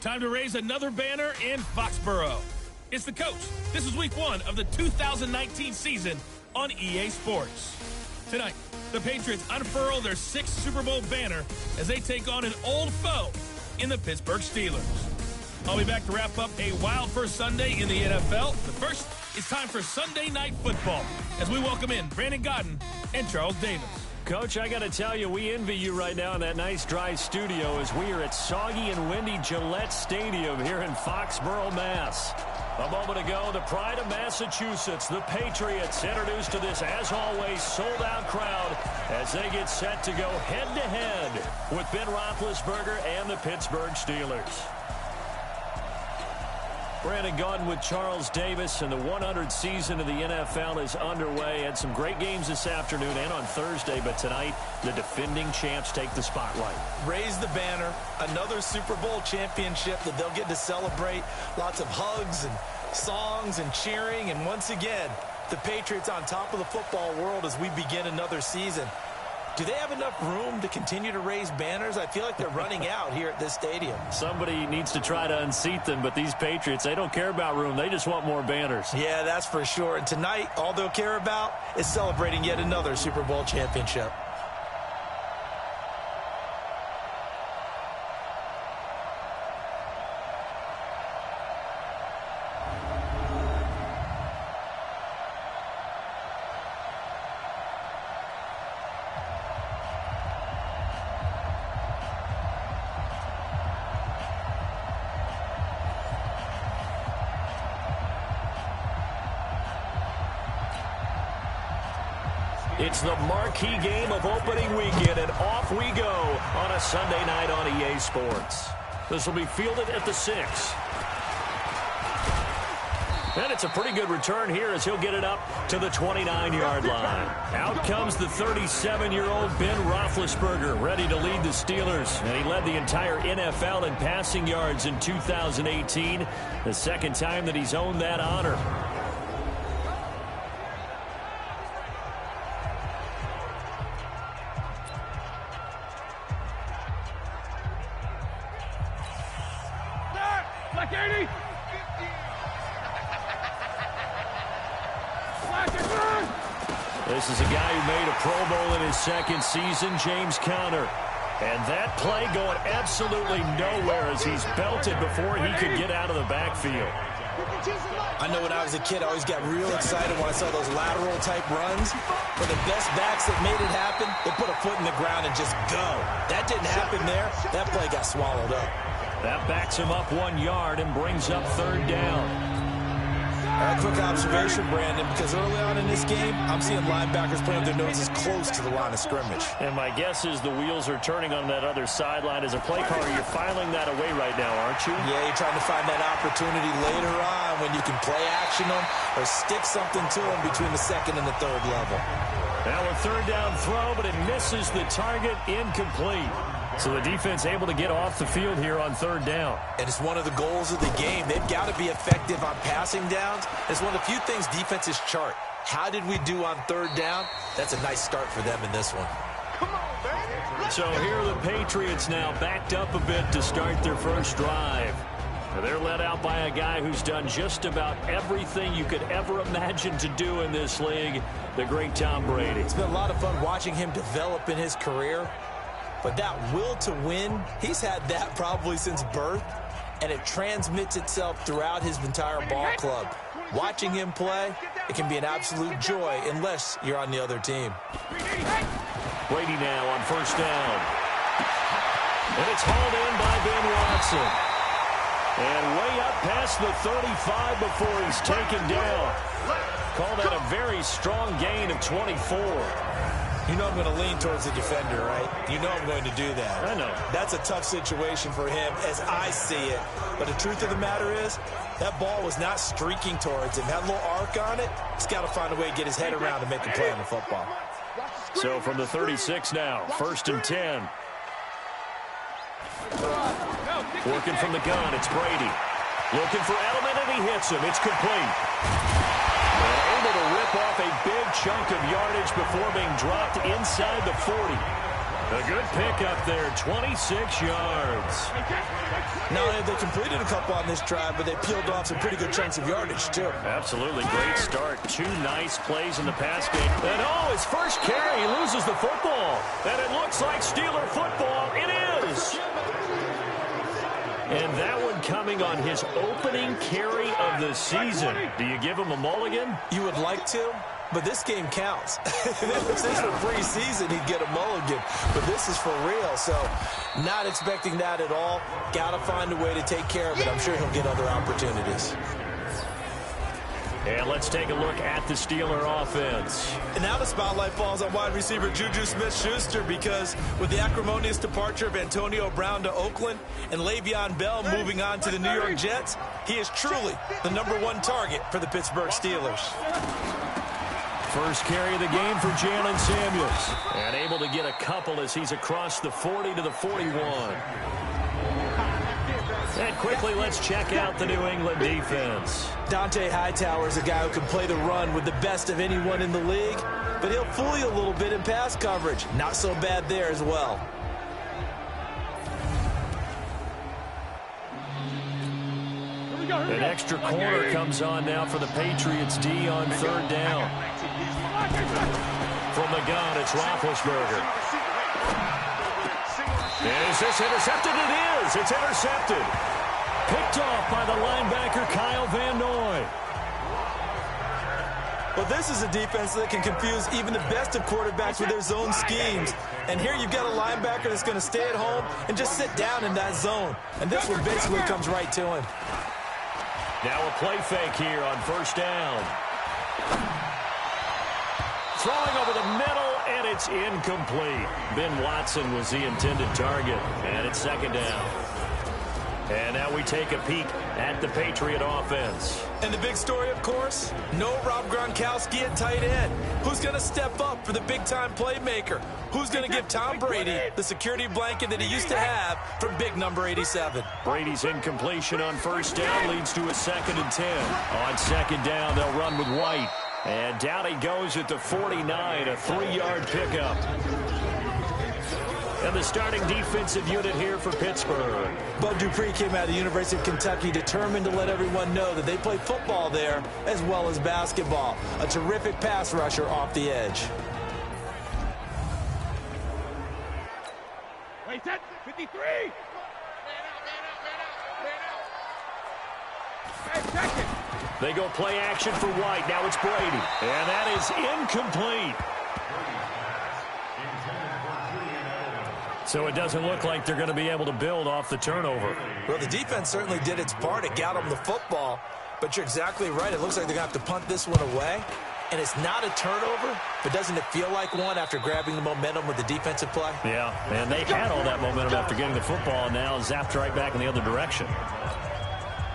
Time to raise another banner in Foxborough. It's the coach. This is week 1 of the 2019 season on EA Sports. Tonight, the Patriots unfurl their 6th Super Bowl banner as they take on an old foe in the Pittsburgh Steelers. I'll be back to wrap up a wild first Sunday in the NFL. But first, it's time for Sunday Night Football as we welcome in Brandon Godden and Charles Davis. Coach, I got to tell you, we envy you right now in that nice dry studio as we are at soggy and windy Gillette Stadium here in Foxborough, Mass. A moment ago, the pride of Massachusetts, the Patriots, introduced to this, as always, sold-out crowd as they get set to go head-to-head with Ben Roethlisberger and the Pittsburgh Steelers. Brandon Godden with Charles Davis, and the 100th season of the NFL is underway. Had some great games this afternoon and on Thursday, but tonight the defending champs take the spotlight. Raise the banner, another Super Bowl championship that they'll get to celebrate. Lots of hugs and songs and cheering, and once again, the Patriots on top of the football world as we begin another season. Do they have enough room to continue to raise banners? I feel like they're running out here at this stadium. Somebody needs to try to unseat them, but these Patriots, they don't care about room. They just want more banners. Yeah, that's for sure. And tonight, all they'll care about is celebrating yet another Super Bowl championship. It's the marquee game of opening weekend, and off we go on a Sunday night on EA Sports. This will be fielded at the 6. And it's a pretty good return here as he'll get it up to the 29-yard line. Out comes the 37-year-old Ben Roethlisberger, ready to lead the Steelers. And he led the entire NFL in passing yards in 2018, the second time that he's owned that honor. This is a guy who made a Pro Bowl in his second season, James Conner. And that play going absolutely nowhere as he's belted before he could get out of the backfield. I know when I was a kid, I always got real excited when I saw those lateral-type runs. For the best backs that made it happen, they put a foot in the ground and just go. That didn't happen there. That play got swallowed up. That backs him up 1 yard and brings up 3rd down. A quick observation, Brandon, because early on in this game, I'm seeing linebackers playing with their noses close to the line of scrimmage. And my guess is the wheels are turning on that other sideline. As a play caller, you're filing that away right now, aren't you? Yeah, you're trying to find that opportunity later on when you can play action them or stick something to them between the 2nd and the 3rd level. Now a 3rd down throw, but it misses the target, incomplete. So the defense able to get off the field here on 3rd down. And it's one of the goals of the game. They've got to be effective on passing downs. It's one of the few things defenses chart. How did we do on 3rd down? That's a nice start for them in this one. Come on, baby. So here are the Patriots now backed up a bit to start their first drive. They're led out by a guy who's done just about everything you could ever imagine to do in this league, the great Tom Brady. It's been a lot of fun watching him develop in his career. But that will to win, he's had that probably since birth, and it transmits itself throughout his entire ball club. Watching him play, it can be an absolute joy unless you're on the other team. Brady now on 1st down. And it's hauled in by Ben Watson. And way up past the 35 before he's taken down. Call that a very strong gain of 24. You know I'm going to lean towards the defender, right? You know I'm going to do that. I know. That's a tough situation for him as I see it. But the truth of the matter is, that ball was not streaking towards him. Had a little arc on it. He's got to find a way to get his head around and make a play on the football. So from the 36 now, 1st and 10. Working from the gun, it's Brady. Looking for Edelman, and he hits him. It's complete. And able to rip off a big chunk of yardage before being dropped inside the 40. A good pickup there, 26 yards. Not only have they completed a couple on this drive, but they peeled off some pretty good chunks of yardage, too. Absolutely great start. 2 nice plays in the pass game. And, his first carry, he loses the football. And it looks like Steeler football. It is. And that one coming on his opening carry of the season. Do you give him a mulligan? You would like to, but this game counts. If this were preseason, he'd get a mulligan. But this is for real, so not expecting that at all. Got to find a way to take care of it. I'm sure he'll get other opportunities. And let's take a look at the Steeler offense. And now the spotlight falls on wide receiver Juju Smith-Schuster, because with the acrimonious departure of Antonio Brown to Oakland and Le'Veon Bell moving on to the New York Jets, he is truly the #1 target for the Pittsburgh Steelers. First carry of the game for Jalen Samuels. And able to get a couple as he's across the 40 to the 41. And quickly, let's check out the New England defense. Dante Hightower is a guy who can play the run with the best of anyone in the league, but he'll fool you a little bit in pass coverage. Not so bad there as well. An extra corner comes on now for the Patriots D on 3rd down. From the gun, it's Roethlisberger. Is this intercepted? It is. It's intercepted. Picked off by the linebacker, Kyle Van Noy. Well, this is a defense that can confuse even the best of quarterbacks with their zone schemes. And here you've got a linebacker that's going to stay at home and just sit down in that zone. And this one basically comes right to him. Now a play fake here on 1st down. Throwing over the middle, and it's incomplete. Ben Watson was the intended target, and it's 2nd down. And now we take a peek at the Patriot offense. And the big story, of course, no Rob Gronkowski at tight end. Who's going to step up for the big-time playmaker? Who's going to give Tom Brady the security blanket that he used to have from big number 87? Brady's incompletion on 1st down leads to a 2nd and 10. On 2nd down, they'll run with White. And down he goes at the 49, a 3-yard pickup. And the starting defensive unit here for Pittsburgh. Bud Dupree came out of the University of Kentucky determined to let everyone know that they play football there as well as basketball. A terrific pass rusher off the edge. Wait, that's 53. They go play action for White. Now it's Brady. And that is incomplete. So it doesn't look like they're going to be able to build off the turnover. Well, the defense certainly did its part. It got them the football. But you're exactly right. It looks like they're going to have to punt this one away. And it's not a turnover, but doesn't it feel like one after grabbing the momentum with the defensive play? Yeah, and they had all that momentum after getting the football, and now zapped right back in the other direction.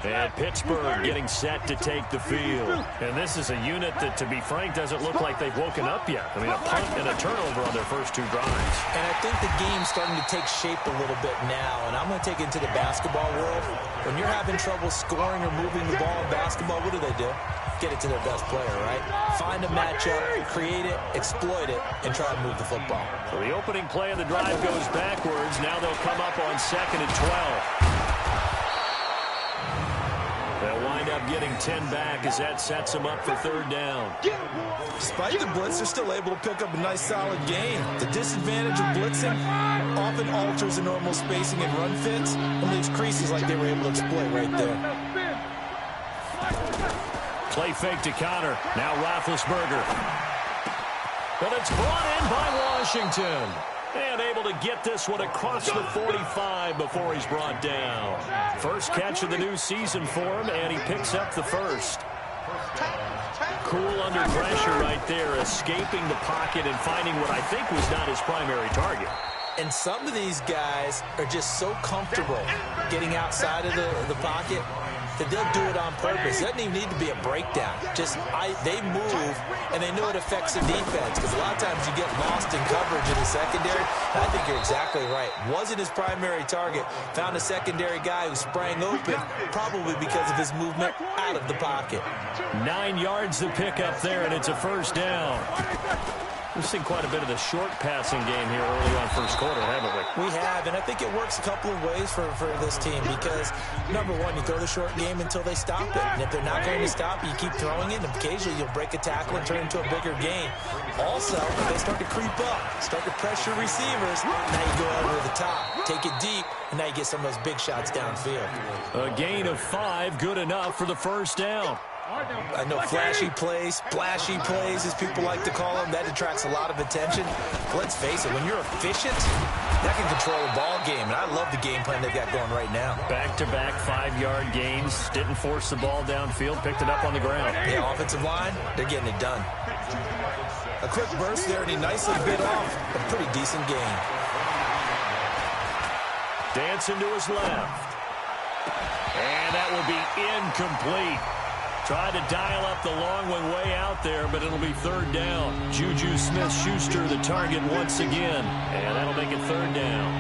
And Pittsburgh getting set to take the field. And this is a unit that, to be frank, doesn't look like they've woken up yet. I mean, a punt and a turnover on their first 2 drives. And I think the game's starting to take shape a little bit now. And I'm going to take it into the basketball world. When you're having trouble scoring or moving the ball in basketball, what do? Get it to their best player, right? Find a matchup, create it, exploit it, and try to move the football. So the opening play of the drive goes backwards. Now they'll come up on 2nd and 12. They'll wind up getting 10 back as that sets them up for 3rd down. Despite the blitz, they're still able to pick up a nice solid gain. The disadvantage of blitzing often alters the normal spacing and run fits and leaves creases like they were able to exploit right there. Play fake to Connor. Now Roethlisberger. But it's brought in by Washington. And able to get this one across the 45 before he's brought down. First catch of the new season for him, and he picks up the first. Cool under pressure right there, escaping the pocket and finding what I think was not his primary target. And some of these guys are just so comfortable getting outside of the pocket that they'll do it on purpose. It doesn't even need to be a breakdown. They move, and they know it affects the defense, because a lot of times you get lost in coverage in the secondary. And I think you're exactly right. Wasn't his primary target. Found a secondary guy who sprang open, probably because of his movement out of the pocket. 9 yards to pick up there, and it's a 1st down. We've seen quite a bit of the short passing game here early on first quarter, haven't we? We have, and I think it works a couple of ways for this team because, number one, you throw the short game until they stop it. And if they're not going to stop it, you keep throwing it, and occasionally you'll break a tackle and turn it into a bigger game. Also, if they start to creep up, start to pressure receivers, now you go over the top, take it deep, and now you get some of those big shots downfield. A gain of 5, good enough for the first down. I know flashy plays, splashy plays, as people like to call them, that attracts a lot of attention. Let's face it, when you're efficient, that can control a ball game, and I love the game plan they've got going right now. Back-to-back 5-yard gains, didn't force the ball downfield, picked it up on the ground. The offensive line, they're getting it done. A quick burst there, and he nicely bit off a pretty decent gain. Dancing to his left. And that will be incomplete. Tried to dial up the long one way out there, but it'll be third down. Juju Smith-Schuster the target once again. And that'll make it third down.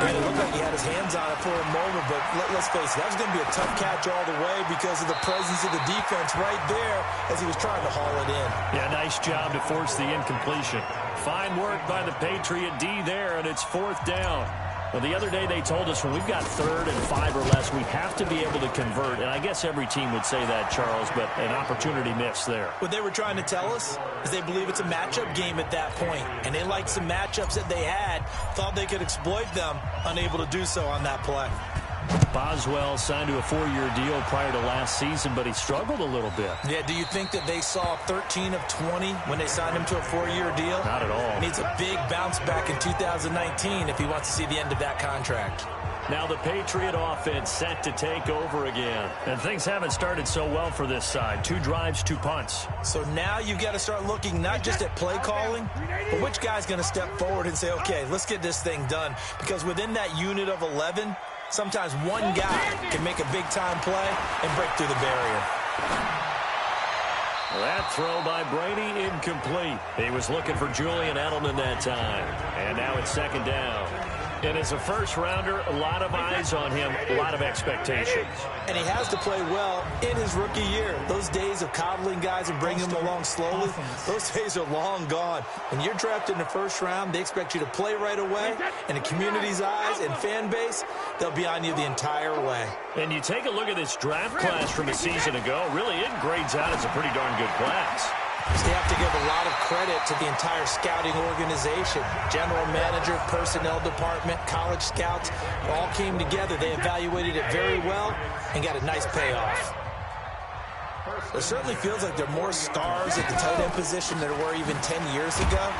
And it looked like he had his hands on it for a moment, but let's face it, that was going to be a tough catch all the way because of the presence of the defense right there as he was trying to haul it in. Yeah, nice job to force the incompletion. Fine work by the Patriot D there, and it's fourth down. Well, the other day they told us when we've got 3rd and 5 or less, we have to be able to convert. And I guess every team would say that, Charles, but an opportunity missed there. What they were trying to tell us is they believe it's a matchup game at that point. And they liked some matchups that they had, thought they could exploit them, unable to do so on that play. Boswell signed to a 4-year deal prior to last season, but he struggled a little bit. Yeah, do you think that they saw 13 of 20 when they signed him to a 4-year deal? Not at all. He needs a big bounce back in 2019 if he wants to see the end of that contract. Now the Patriot offense set to take over again. And things haven't started so well for this side. 2 drives, 2 punts. So now you've got to start looking not just at play calling, but which guy's going to step forward and say, okay, let's get this thing done. Because within that unit of 11, sometimes one guy can make a big-time play and break through the barrier. That throw by Brady incomplete. He was looking for Julian Edelman that time. And now it's second down. And as a first-rounder, a lot of eyes on him, a lot of expectations. And he has to play well in his rookie year. Those days of coddling guys and bringing them along slowly, those days are long gone. When you're drafted in the first round, they expect you to play right away. And the community's eyes and fan base, they'll be on you the entire way. And you take a look at this draft class from a season ago, really it grades out as a pretty darn good class. They have to give a lot of credit to the entire scouting organization. General manager, personnel department, college scouts, all came together. They evaluated it very well and got a nice payoff. It certainly feels like there are more stars at the tight end position than there were even 10 years ago.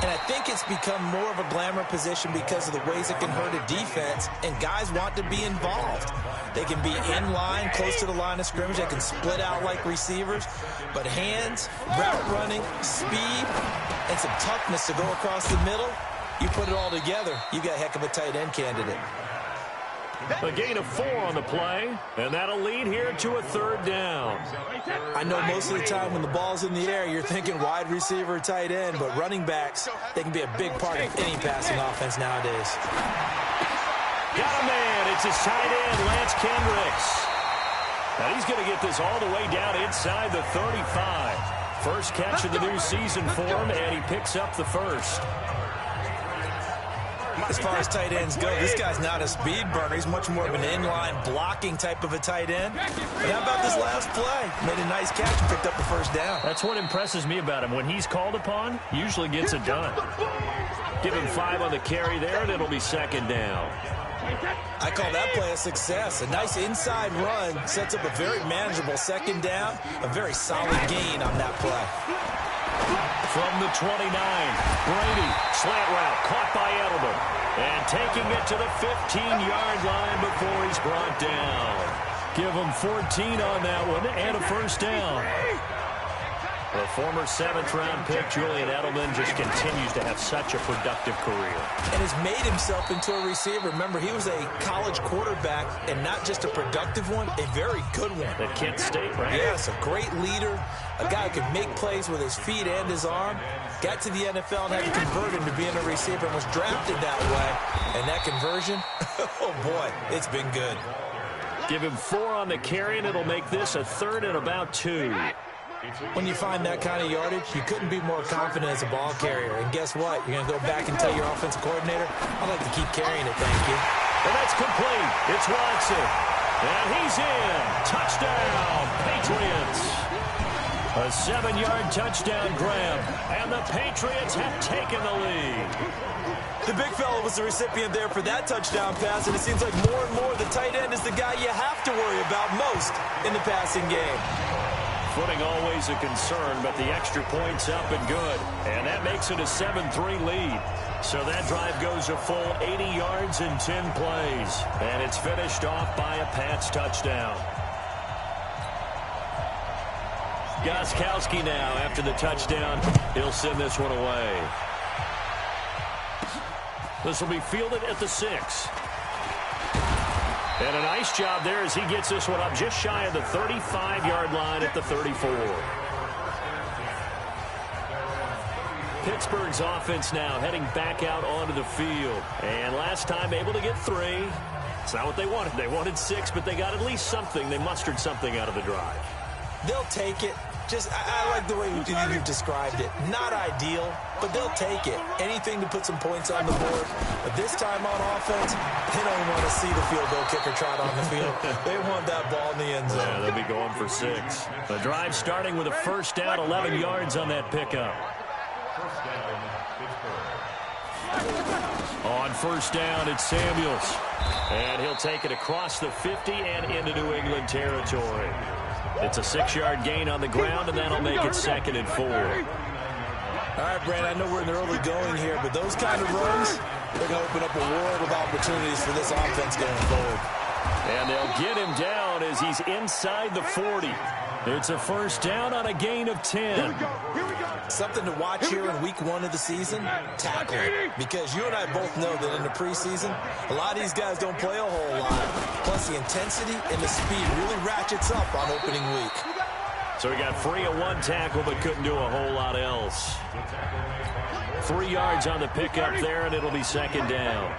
And I think it's become more of a glamour position because of the ways it can hurt a defense, and guys want to be involved. They can be in line, close to the line of scrimmage. They can split out like receivers. But hands, route running, speed, and some toughness to go across the middle, you put it all together, you got a heck of a tight end candidate. A gain of 4 on the play, and that'll lead here to a third down. I know most of the time when the ball's in the air, you're thinking wide receiver, tight end, but running backs, they can be a big part of any passing offense nowadays. Got a man. It's his tight end, Lance Kendricks. And he's going to get this all the way down inside the 35. First catch of the new season for him, and he picks up the first. As far as tight ends go, this guy's not a speed burner. He's much more of an inline blocking type of a tight end. But how about this last play? Made a nice catch and picked up the first down. That's what impresses me about him. When he's called upon, usually gets it done. Give him 5 on the carry there, and it'll be second down. I call that play a success. A nice inside run sets up a very manageable second down. A very solid gain on that play. From the 29, Brady, slant route, caught by Edelman. And taking it to the 15-yard line before he's brought down. Give him 14 on that one and a first down. The former 7th-round pick, Julian Edelman, just continues to have such a productive career. And has made himself into a receiver. Remember, he was a college quarterback, and not just a productive one, a very good one. At Kent State, right? Yes, a great leader, a guy who could make plays with his feet and his arm. Got to the NFL and had to convert into being a receiver and was drafted that way. And that conversion, oh boy, it's been good. Give him 4 on the carry, and it'll make this a third and about 2. When you find that kind of yardage, you couldn't be more confident as a ball carrier. And guess what? You're going to go back and tell your offensive coordinator, I'd like to keep carrying it, thank you. And that's complete. It's Watson. And he's in. Touchdown, Patriots. A 7-yard touchdown grab. And the Patriots have taken the lead. The big fella was the recipient there for that touchdown pass, and it seems like more and more the tight end is the guy you have to worry about most in the passing game. Footing always a concern, but the extra point's up and good. And that makes it a 7-3 lead. So that drive goes a full 80 yards in 10 plays. And it's finished off by a Pats touchdown. Gostkowski now after the touchdown. He'll send this one away. This will be fielded at the 6. And a nice job there as he gets this one up just shy of the 35-yard line at the 34. Pittsburgh's offense now heading back out onto the field. And last time able to get 3. It's not what they wanted. They wanted 6, but they got at least something. They mustered something out of the drive. They'll take it. I like the way you described it. Not ideal, but they'll take it. Anything to put some points on the board. But this time on offense, they don't want to see the field goal kicker trot on the field. They want that ball in the end zone. Yeah, they'll be going for 6. The drive starting with a first down, 11 yards on that pickup. On first down, it's Samuels. And he'll take it across the 50 and into New England territory. It's a 6-yard gain on the ground, and that'll make it 2nd and 4. All right, Brand, I know we're in the early going here, but those kind of runs, they're going to open up a world of opportunities for this offense going forward. And they'll get him down as he's inside the 40. It's a first down on a gain of 10. Here we go. Something to watch here in week 1 of the season, tackling. Because you and I both know that in the preseason, a lot of these guys don't play a whole lot. Plus the intensity and the speed really ratchets up on opening week. So he got free of 1 tackle but couldn't do a whole lot else. 3 yards on the pickup there, and it'll be 2nd down.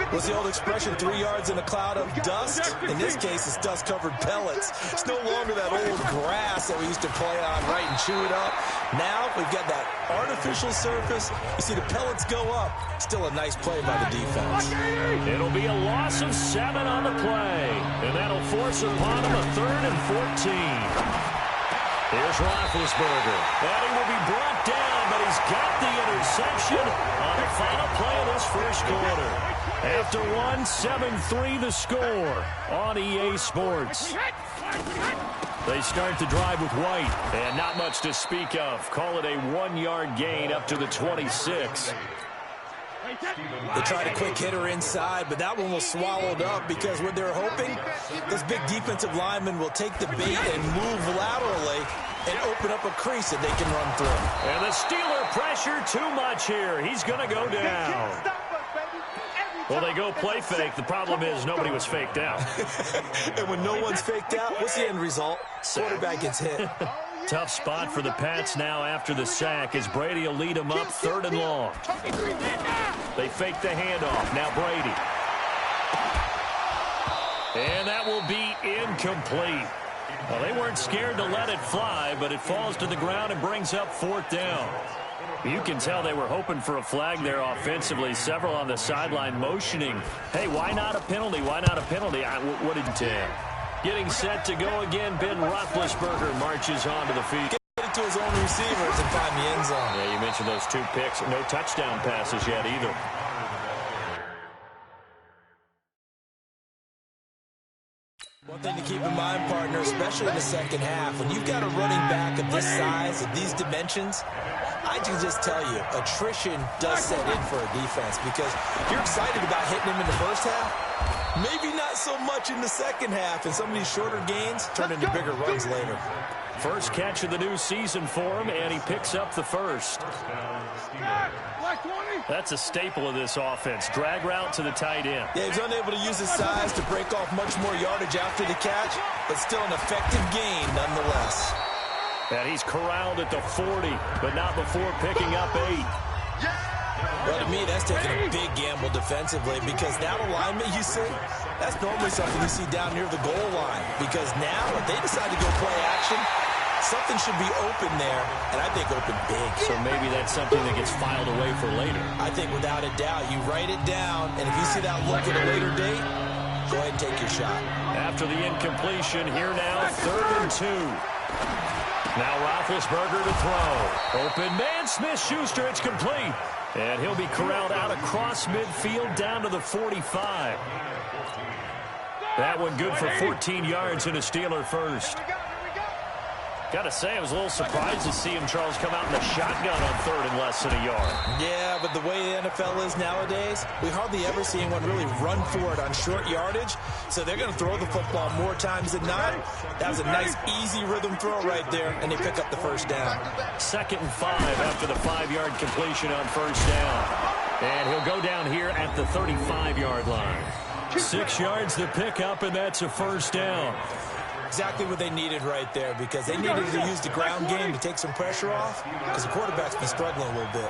What's the old expression, 3 yards in a cloud of dust? In this case, it's dust-covered pellets. It's no longer that old grass that we used to play on, right, and chew it up. Now we've got that artificial surface. You see the pellets go up. Still a nice play by the defense. It'll be a loss of 7 on the play, and that'll force upon him a 3rd and 14. Here's Roethlisberger, and he will be brought down, but he's got the interception on the final play of this first quarter. After 7-3 the score on EA Sports. They start the drive with White, and not much to speak of. Call it a 1-yard gain up to the 26. They tried a quick hitter inside, but that one was swallowed up because what they're hoping, those big defensive linemen will take the bait and move laterally and open up a crease that they can run through. And the Steeler pressure too much here. He's going to go down. Well, they go play fake. The problem is nobody was faked out. And when no one's faked out, what's the end result? Quarterback gets hit. Tough spot for the Pats now after the sack as Brady will lead them up 3rd and long. They fake the handoff. Now Brady. And that will be incomplete. Well, they weren't scared to let it fly, but it falls to the ground and brings up 4th down. You can tell they were hoping for a flag there offensively. Several on the sideline motioning. Hey, why not a penalty? Why not a penalty? What did you tell? Getting set to go again, Ben Roethlisberger marches onto the field. Get it to his own receivers and find the end zone. Yeah, you mentioned those 2 picks. No touchdown passes yet either. One thing to keep in mind, partner, especially in the second half, when you've got a running back of this size, of these dimensions, I can just tell you, attrition does set in for a defense because you're excited about hitting him in the first half. Maybe not so much in the second half, and some of these shorter gains turn into bigger runs later. First catch of the new season for him, and he picks up the first. That's a staple of this offense. Drag route to the tight end. Yeah, he's unable to use his size to break off much more yardage after the catch, but still an effective gain nonetheless. And he's corralled at the 40, but not before picking up 8. Well, to me, that's taking a big gamble defensively because that alignment you see, that's normally something you see down near the goal line because now if they decide to go play action, Something should be open there, and I think open big. So maybe that's something that gets filed away for later. I think without a doubt, you write it down, and if you see that look at a later date, go ahead and take your shot. After the incompletion, here now, 3rd and 2. Now Roethlisberger to throw. Open man, Smith-Schuster, it's complete. And he'll be corralled out across midfield down to the 45. That one good for 14 yards and a Steeler first. Got to say, I was a little surprised to see him, Charles, come out in the shotgun on 3rd and less than a yard. Yeah, but the way the NFL is nowadays, we hardly ever see anyone really run for it on short yardage. So they're going to throw the football more times than not. That was a nice, easy rhythm throw right there, and they pick up the first down. 2nd and 5 after the 5-yard completion on first down. And he'll go down here at the 35-yard line. 6 yards to pick up, and that's a first down. Exactly what they needed right there, because they needed to use the ground game to take some pressure off, because the quarterback's been struggling a little bit.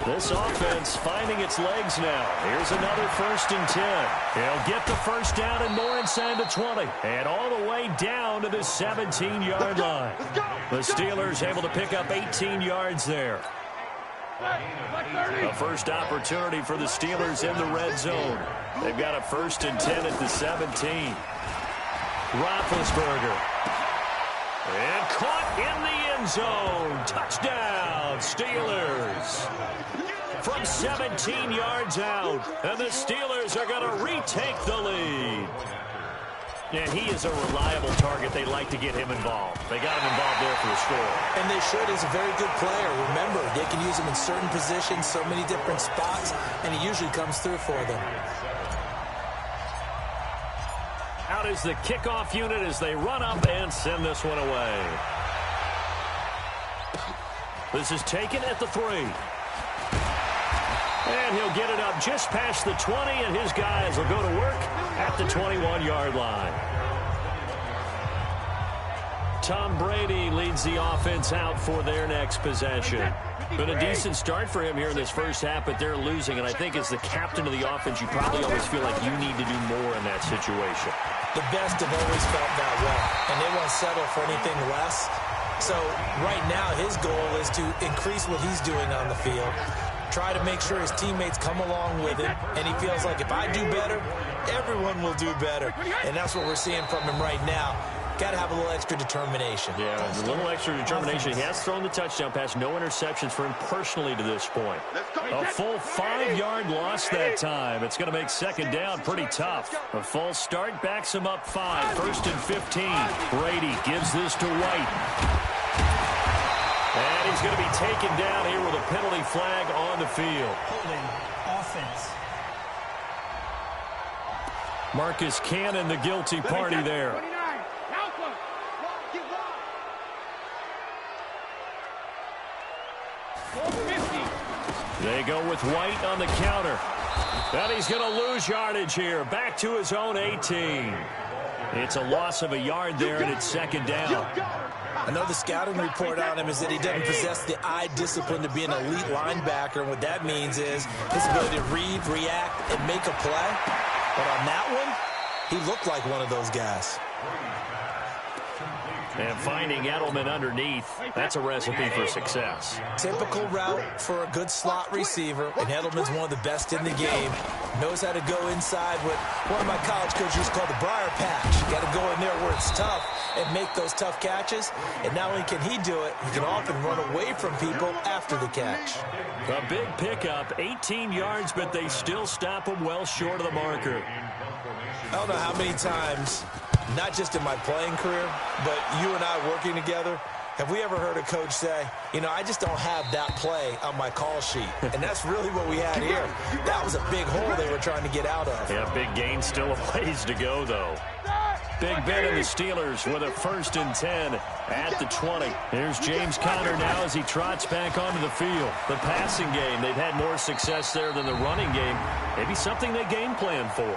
This offense finding its legs now. Here's another 1st and 10. He'll get the first down and more inside the 20. And all the way down to the 17-yard line. The Steelers able to pick up 18 yards there. A first opportunity for the Steelers in the red zone. They've got a 1st and 10 at the 17. Roethlisberger. And caught in the end zone. Touchdown, Steelers. From 17 yards out. And the Steelers are going to retake the lead. And he is a reliable target. They like to get him involved. They got him involved there for the score. And they should. He's a very good player. Remember, they can use him in certain positions, so many different spots, and he usually comes through for them. Out is the kickoff unit as they run up and send this one away. This is taken at the 3. And he'll get it up just past the 20, and his guys will go to work at the 21-yard line. Tom Brady leads the offense out for their next possession. Been a decent start for him here in this first half, but they're losing. And I think as the captain of the offense, you probably always feel like you need to do more in that situation. The best have always felt that way, and they won't settle for anything less. So right now his goal is to increase what he's doing on the field, try to make sure his teammates come along with him, and he feels like if I do better, everyone will do better. And that's what we're seeing from him right now. Got to have a little extra determination. Yeah, a little extra determination. He has thrown the touchdown pass. No interceptions for him personally to this point. A full 5-yard loss that time. It's going to make 2nd down pretty tough. A false start backs him up 5. 1st and 15. Brady gives this to White. And he's going to be taken down here with a penalty flag on the field. Holding offense. Marcus Cannon, the guilty party there. They go with White on the counter. And he's going to lose yardage here. Back to his own 18. It's a loss of a yard there, and it's 2nd down. I know the scouting report on him is that he doesn't possess the eye discipline to be an elite linebacker. And what that means is his ability to read, react, and make a play. But on that one, he looked like one of those guys. And finding Edelman underneath, that's a recipe for success. Typical route for a good slot receiver, and Edelman's one of the best in the game. Knows how to go inside what one of my college coaches used to call the briar patch. You got to go in there where it's tough and make those tough catches. And not only can he do it, he can often run away from people after the catch. A big pickup, 18 yards, but they still stop him well short of the marker. I don't know how many times, not just in my playing career, but you and I working together, have we ever heard a coach say, you know, I just don't have that play on my call sheet? And that's really what we had here. That was a big hole they were trying to get out of. Yeah, big gain, still a ways to go, though. Big Ben and the Steelers with a 1st and 10 at the 20. Here's James Conner now as he trots back onto the field. The passing game, they've had more success there than the running game. Maybe something they game plan for.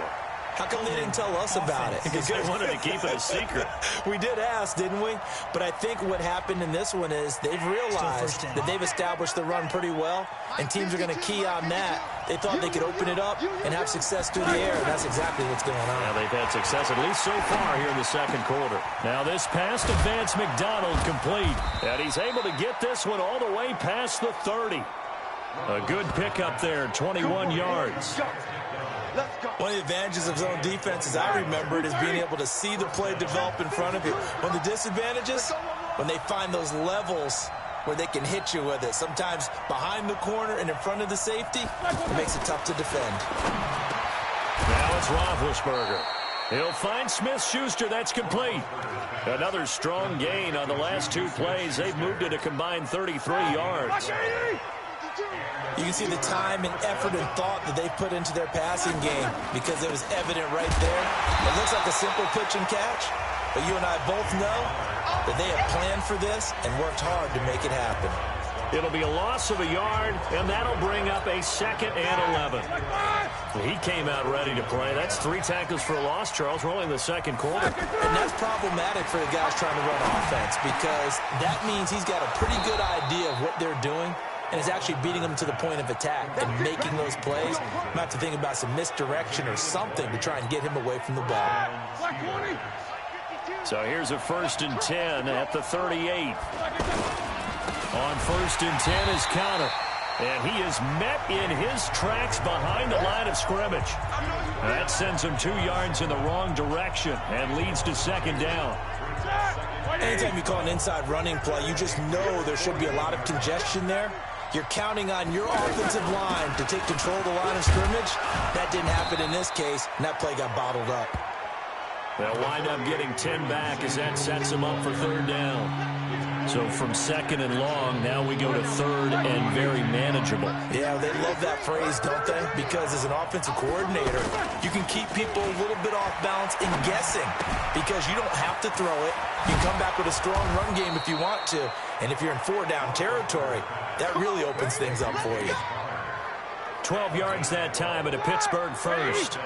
How come they didn't tell us about it? Because they wanted to keep it a secret. We did ask, didn't we? But I think what happened in this one is they've realized that they've established the run pretty well, and teams are going to key on that. They thought they could open it up and have success through the air, and that's exactly what's going on. Yeah, they've had success, at least so far, here in the second quarter. Now this pass to Vance McDonald complete, and he's able to get this one all the way past the 30. A good pickup there, 21 yards. One of the advantages of zone defense, as I remember it, is being able to see the play develop in front of you. One of the disadvantages, when they find those levels where they can hit you with it, sometimes behind the corner and in front of the safety, it makes it tough to defend. Now it's Roethlisberger. He'll find Smith-Schuster. That's complete. Another strong gain on the last two plays. They've moved it a combined 33 yards. You can see the time and effort and thought that they put into their passing game because it was evident right there. It looks like a simple pitch and catch, but you and I both know that they have planned for this and worked hard to make it happen. It'll be a loss of a yard, and that'll bring up a 2nd and 11. He came out ready to play. That's 3 tackles for a loss, Charles. We're only in the second quarter. And that's problematic for the guys trying to run offense because that means he's got a pretty good idea of what they're doing and is actually beating them to the point of attack and making those plays. You might have to think about some misdirection or something to try and get him away from the ball. So here's a 1st and 10 at the 38. On 1st and 10 is Connor. And he is met in his tracks behind the line of scrimmage. That sends him 2 yards in the wrong direction and leads to 2nd down. Anytime you call an inside running play, you just know there should be a lot of congestion there. You're counting on your offensive line to take control of the line of scrimmage. That didn't happen in this case, and that play got bottled up. They'll wind up getting 10 back as that sets them up for 3rd down. So from 2nd and long, now we go to 3rd and very manageable. Yeah, they love that phrase, don't they? Because as an offensive coordinator, you can keep people a little bit off balance and guessing because you don't have to throw it. You can come back with a strong run game if you want to. And if you're in 4-down territory, that really opens things up for you. 12 yards that time at a Pittsburgh 1st.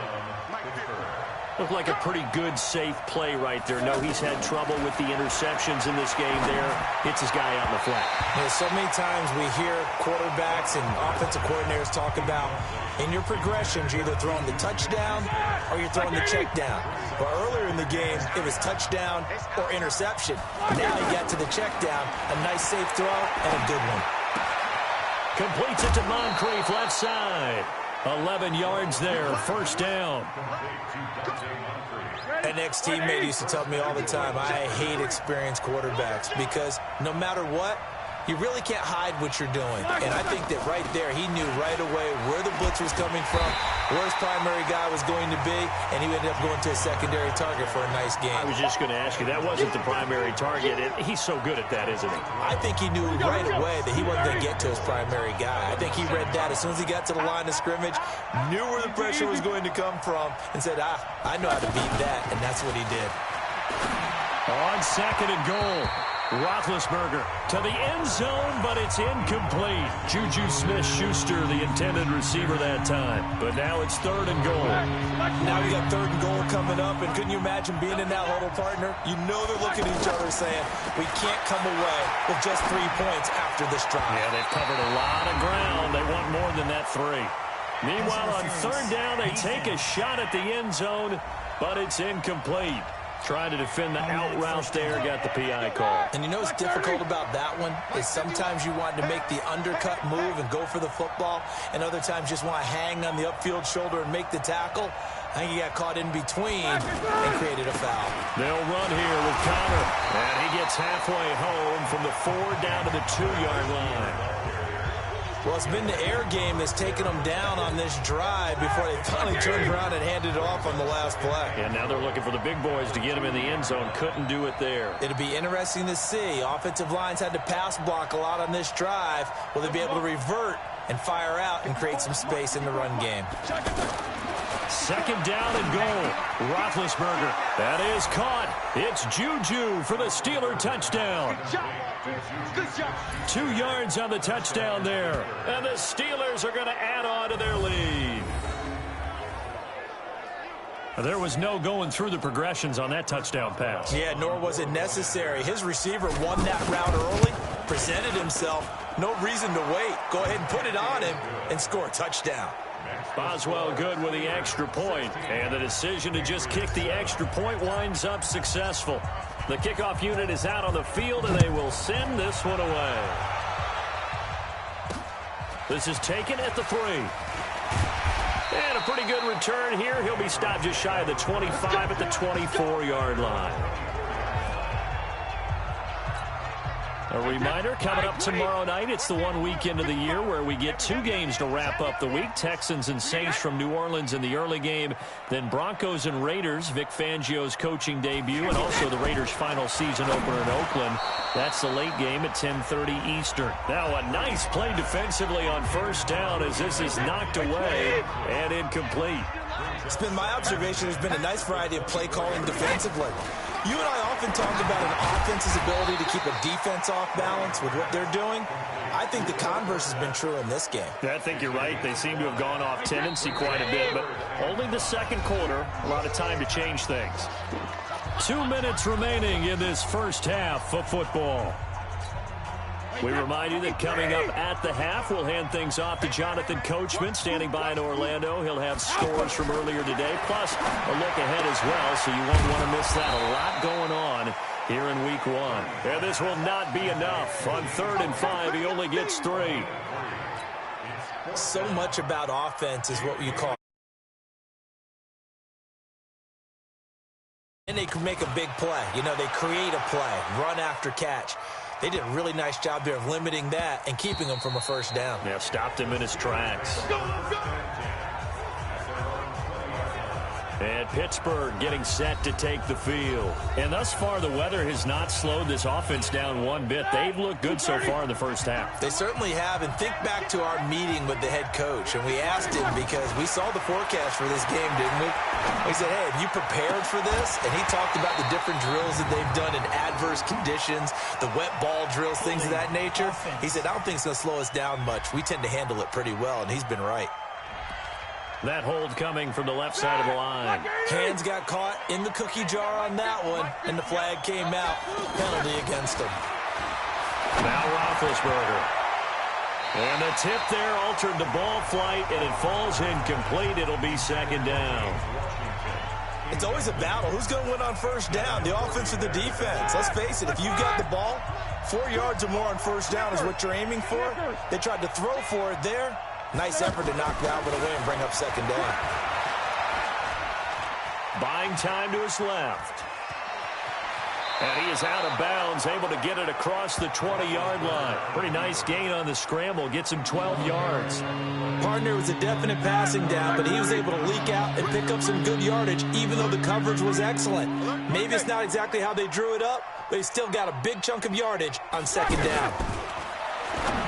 Looked like a pretty good, safe play right there. No, he's had trouble with the interceptions in this game there. Hits his guy out in the flat. You know, so many times we hear quarterbacks and offensive coordinators talk about in your progressions, you're either throwing the touchdown or you're throwing the check down. But earlier in the game, it was touchdown or interception. Now you got to the check down, a nice safe throw, and a good one. Completes it to Moncrief, left side. 11 yards there, 1st down. An ex-teammate used to tell me all the time, I hate experienced quarterbacks because no matter what, you really can't hide what you're doing. And I think that right there, he knew right away where the blitz was coming from, where his primary guy was going to be, and he ended up going to a secondary target for a nice game. I was just going to ask you, that wasn't the primary target. He's so good at that, isn't he? I think he knew right away that he wasn't going to get to his primary guy. I think he read that as soon as he got to the line of scrimmage, knew where the pressure was going to come from, and said, I know how to beat that, and that's what he did. On 2nd and goal. Roethlisberger to the end zone, but it's incomplete. Juju Smith-Schuster, the intended receiver that time. But now it's 3rd and goal. Now we got 3rd and goal coming up, and couldn't you imagine being in that huddle, partner? You know they're looking at each other saying, we can't come away with just 3 points after this drive. Yeah, they've covered a lot of ground. They want more than that 3. Meanwhile, on 3rd down, they take a shot at the end zone, but it's incomplete. Trying to defend the out route there, got the PI call. And you know what's difficult about that one is sometimes you want to make the undercut move and go for the football, and other times just want to hang on the upfield shoulder and make the tackle. I think he got caught in between and created a foul. They'll run here with Connor, and he gets halfway home from the 4 down to the 2-yard line. Well, it's been the air game that's taken them down on this drive before they finally turned around and handed it off on the last play. And now they're looking for the big boys to get him in the end zone. Couldn't do it there. It'll be interesting to see. Offensive lines had to pass block a lot on this drive. Will they be able to revert and fire out and create some space in the run game? 2nd down and goal. Roethlisberger. That is caught. It's Juju for the Steeler touchdown. 2 yards on the touchdown there. And the Steelers are going to add on to their lead. There was no going through the progressions on that touchdown pass. Yeah, nor was it necessary. His receiver won that route early, presented himself. No reason to wait. Go ahead and put it on him and score a touchdown. Boswell good with the extra point, and the decision to just kick the extra point winds up successful. The kickoff unit is out on the field, and they will send this one away. This is taken at the 3. And a pretty good return here. He'll be stopped just shy of the 25 at the 24-yard line. A reminder, coming up tomorrow night, it's the one weekend of the year where we get 2 games to wrap up the week. Texans and Saints from New Orleans in the early game. Then Broncos and Raiders, Vic Fangio's coaching debut, and also the Raiders' final season opener in Oakland. That's the late game at 10:30 Eastern. Now a nice play defensively on first down as this is knocked away and incomplete. It's been my observation there's been a nice variety of play calling defensively. You and I often talk about an offense's ability to keep a defense off balance with what they're doing. I think the converse has been true in this game. Yeah, I think you're right. They seem to have gone off tendency quite a bit, but only the second quarter, a lot of time to change things. 2 minutes remaining in this first half of football. We remind you that coming up at the half, we'll hand things off to Jonathan Coachman, standing by in Orlando. He'll have scores from earlier today, plus a look ahead as well, so you won't want to miss that. A lot going on here in Week 1. And this will not be enough. On 3rd and 5, he only gets 3. So much about offense is what you call. And they can make a big play. You know, they create a play, run after catch. They did a really nice job there of limiting that and keeping him from a first down. Yeah, stopped him in his tracks. And Pittsburgh getting set to take the field. And thus far, the weather has not slowed this offense down one bit. They've looked good so far in the first half. They certainly have. And think back to our meeting with the head coach. And we asked him because we saw the forecast for this game, didn't we? We said, hey, have you prepared for this? And he talked about the different drills that they've done in adverse conditions, the wet ball drills, things of that nature. He said, I don't think it's going to slow us down much. We tend to handle it pretty well, and he's been right. That hold coming from the left side of the line. Hands got caught in the cookie jar on that one, and the flag came out. Penalty against him. Now Roethlisberger. And the tip there altered the ball flight, and it falls incomplete. It'll be second down. It's always a battle. Who's going to win on first down, the offense or the defense? Let's face it, if you've got the ball, 4 yards or more on first down is what you're aiming for. They tried to throw for it there. Nice effort to knock that one away and bring up second down. Buying time to his left. And he is out of bounds, able to get it across the 20-yard line. Pretty nice gain on the scramble, gets him 12 yards. Partner was a definite passing down, but he was able to leak out and pick up some good yardage, even though the coverage was excellent. Maybe it's not exactly how they drew it up, but he still got a big chunk of yardage on second down.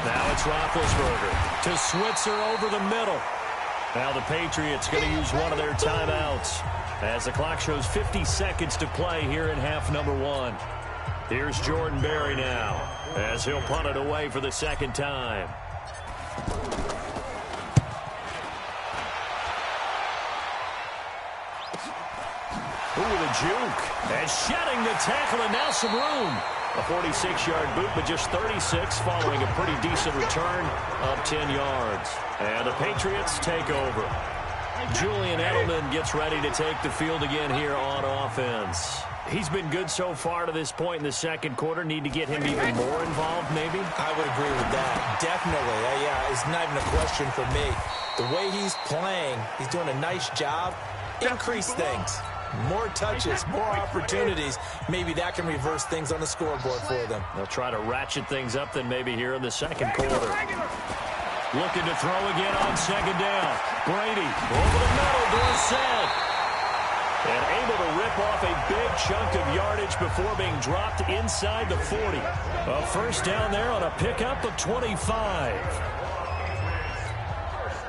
Now it's Roethlisberger to Switzer over the middle. Now the Patriots going to use one of their timeouts as the clock shows 50 seconds to play here in half number 1. Here's Jordan Berry now as he'll punt it away for the second time. Ooh, the juke. And shedding the tackle, and now some room. A 46-yard boot, but just 36 following a pretty decent return of 10 yards. And the Patriots take over. Julian Edelman gets ready to take the field again here on offense. He's been good so far to this point in the second quarter. Need to get him even more involved, maybe? I would agree with that. Definitely. Yeah, it's not even a question for me. The way he's playing, he's doing a nice job. Increase things. More touches, more opportunities. Maybe that can reverse things on the scoreboard for them. They'll try to ratchet things up then maybe here in the second quarter. Looking to throw again on second down. Brady over the middle, Dorsett. And able to rip off a big chunk of yardage before being dropped inside the 40. A first down there on a pickup of 25.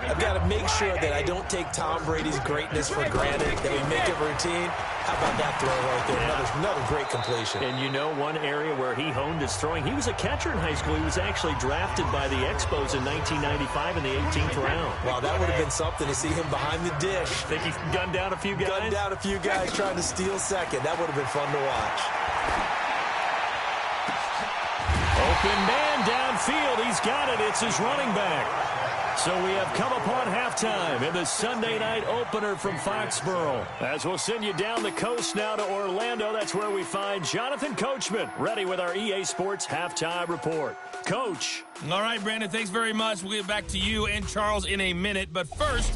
I've got to make sure that I don't take Tom Brady's greatness for granted, that we make it routine. How about that throw right there? Another great completion. And you know one area where he honed his throwing, he was a catcher in high school. He was actually drafted by the Expos in 1995 in the 18th round. Wow, that would have been something to see him behind the dish. Think he gunned down a few guys? Gunned down a few guys trying to steal second. That would have been fun to watch. Open man downfield. He's got it. It's his running back. So we have come upon halftime in the Sunday night opener from Foxborough. As we'll send you down the coast now to Orlando, that's where we find Jonathan Coachman ready with our EA Sports halftime report. Coach. All right, Brandon, thanks very much. We'll get back to you and Charles in a minute. But first,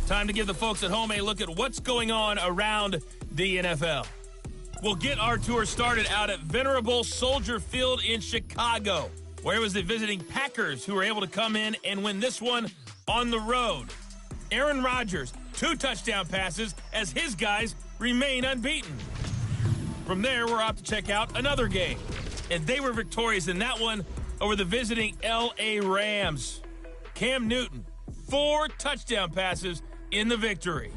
time to give the folks at home a look at what's going on around the NFL. We'll get our tour started out at Venerable Soldier Field in Chicago, where it was the visiting Packers who were able to come in and win this one on the road. Aaron Rodgers, 2 touchdown passes as his guys remain unbeaten. From there, we're off to check out another game, and they were victorious in that one over the visiting L.A. Rams. Cam Newton, 4 touchdown passes in the victory.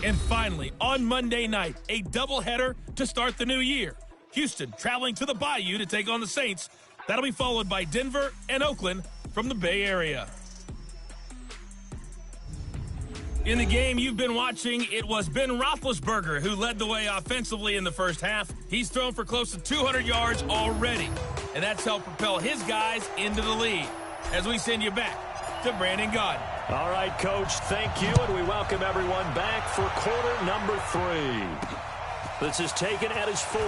And finally, on Monday night, a doubleheader to start the new year. Houston traveling to the Bayou to take on the Saints. That'll be followed by Denver and Oakland from the Bay Area. In the game you've been watching, it was Ben Roethlisberger who led the way offensively in the first half. He's thrown for close to 200 yards already, and that's helped propel his guys into the lead. As we send you back to Brandon Gaudin. All right, Coach, thank you, and we welcome everyone back for quarter number 3. This is taken at his 4.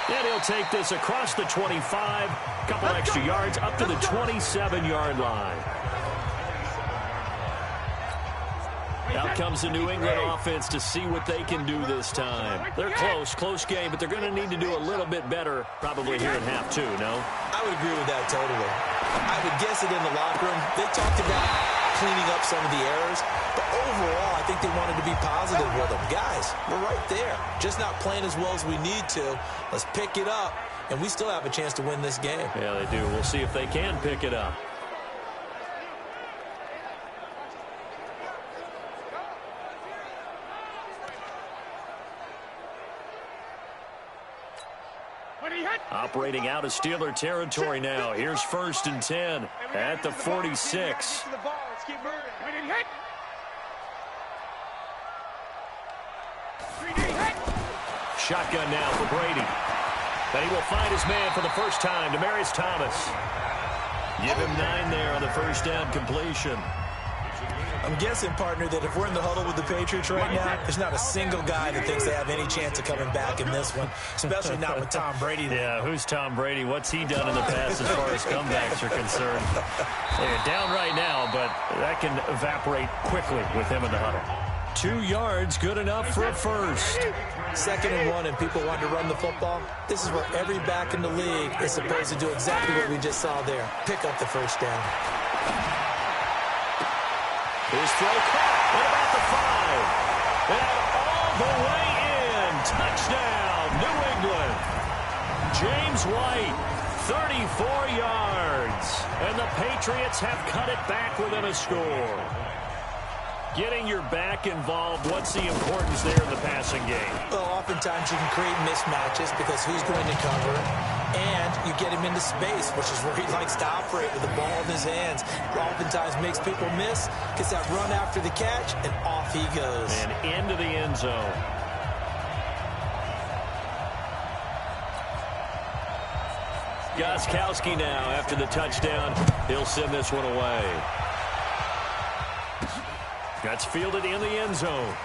And he'll take this across the 25, couple extra yards up to the 27-yard line. Out comes the New England offense to see what they can do this time. They're close game, but they're going to need to do a little bit better probably here in half 2, no? I would agree with that totally. I would guess it in the locker room. They talked about cleaning up some of the errors, but overall, I think they wanted to be positive with them. Guys, we're right there. Just not playing as well as we need to. Let's pick it up, and we still have a chance to win this game. Yeah, they do. We'll see if they can pick it up. Operating out of Steeler territory now. Here's 1st and 10 at the 46. Shotgun now for Brady. But he will find his man for the first time, Demaryius Thomas. Give him 9 there on the first down completion. I'm guessing, partner, that if we're in the huddle with the Patriots right now, there's not a single guy that thinks they have any chance of coming back in this one, especially not with Tom Brady. Yeah, who's Tom Brady? What's he done in the past as far as comebacks are concerned? They're down right now, but that can evaporate quickly with him in the huddle. 2 yards, good enough for a first. 2nd and 1, and people want to run the football. This is where every back in the league is supposed to do exactly what we just saw there. Pick up the first down. His throw caught. What about the 5? And all the way in. Touchdown, New England. James White, 34 yards. And the Patriots have cut it back within a score. Getting your back involved, what's the importance there in the passing game? Well, oftentimes you can create mismatches because who's going to cover, and you get him into space, which is where he likes to operate with the ball in his hands. Oftentimes makes people miss, gets that run after the catch, and off he goes. And into the end zone. Gostkowski now after the touchdown. He'll send this one away. That's fielded in the end zone.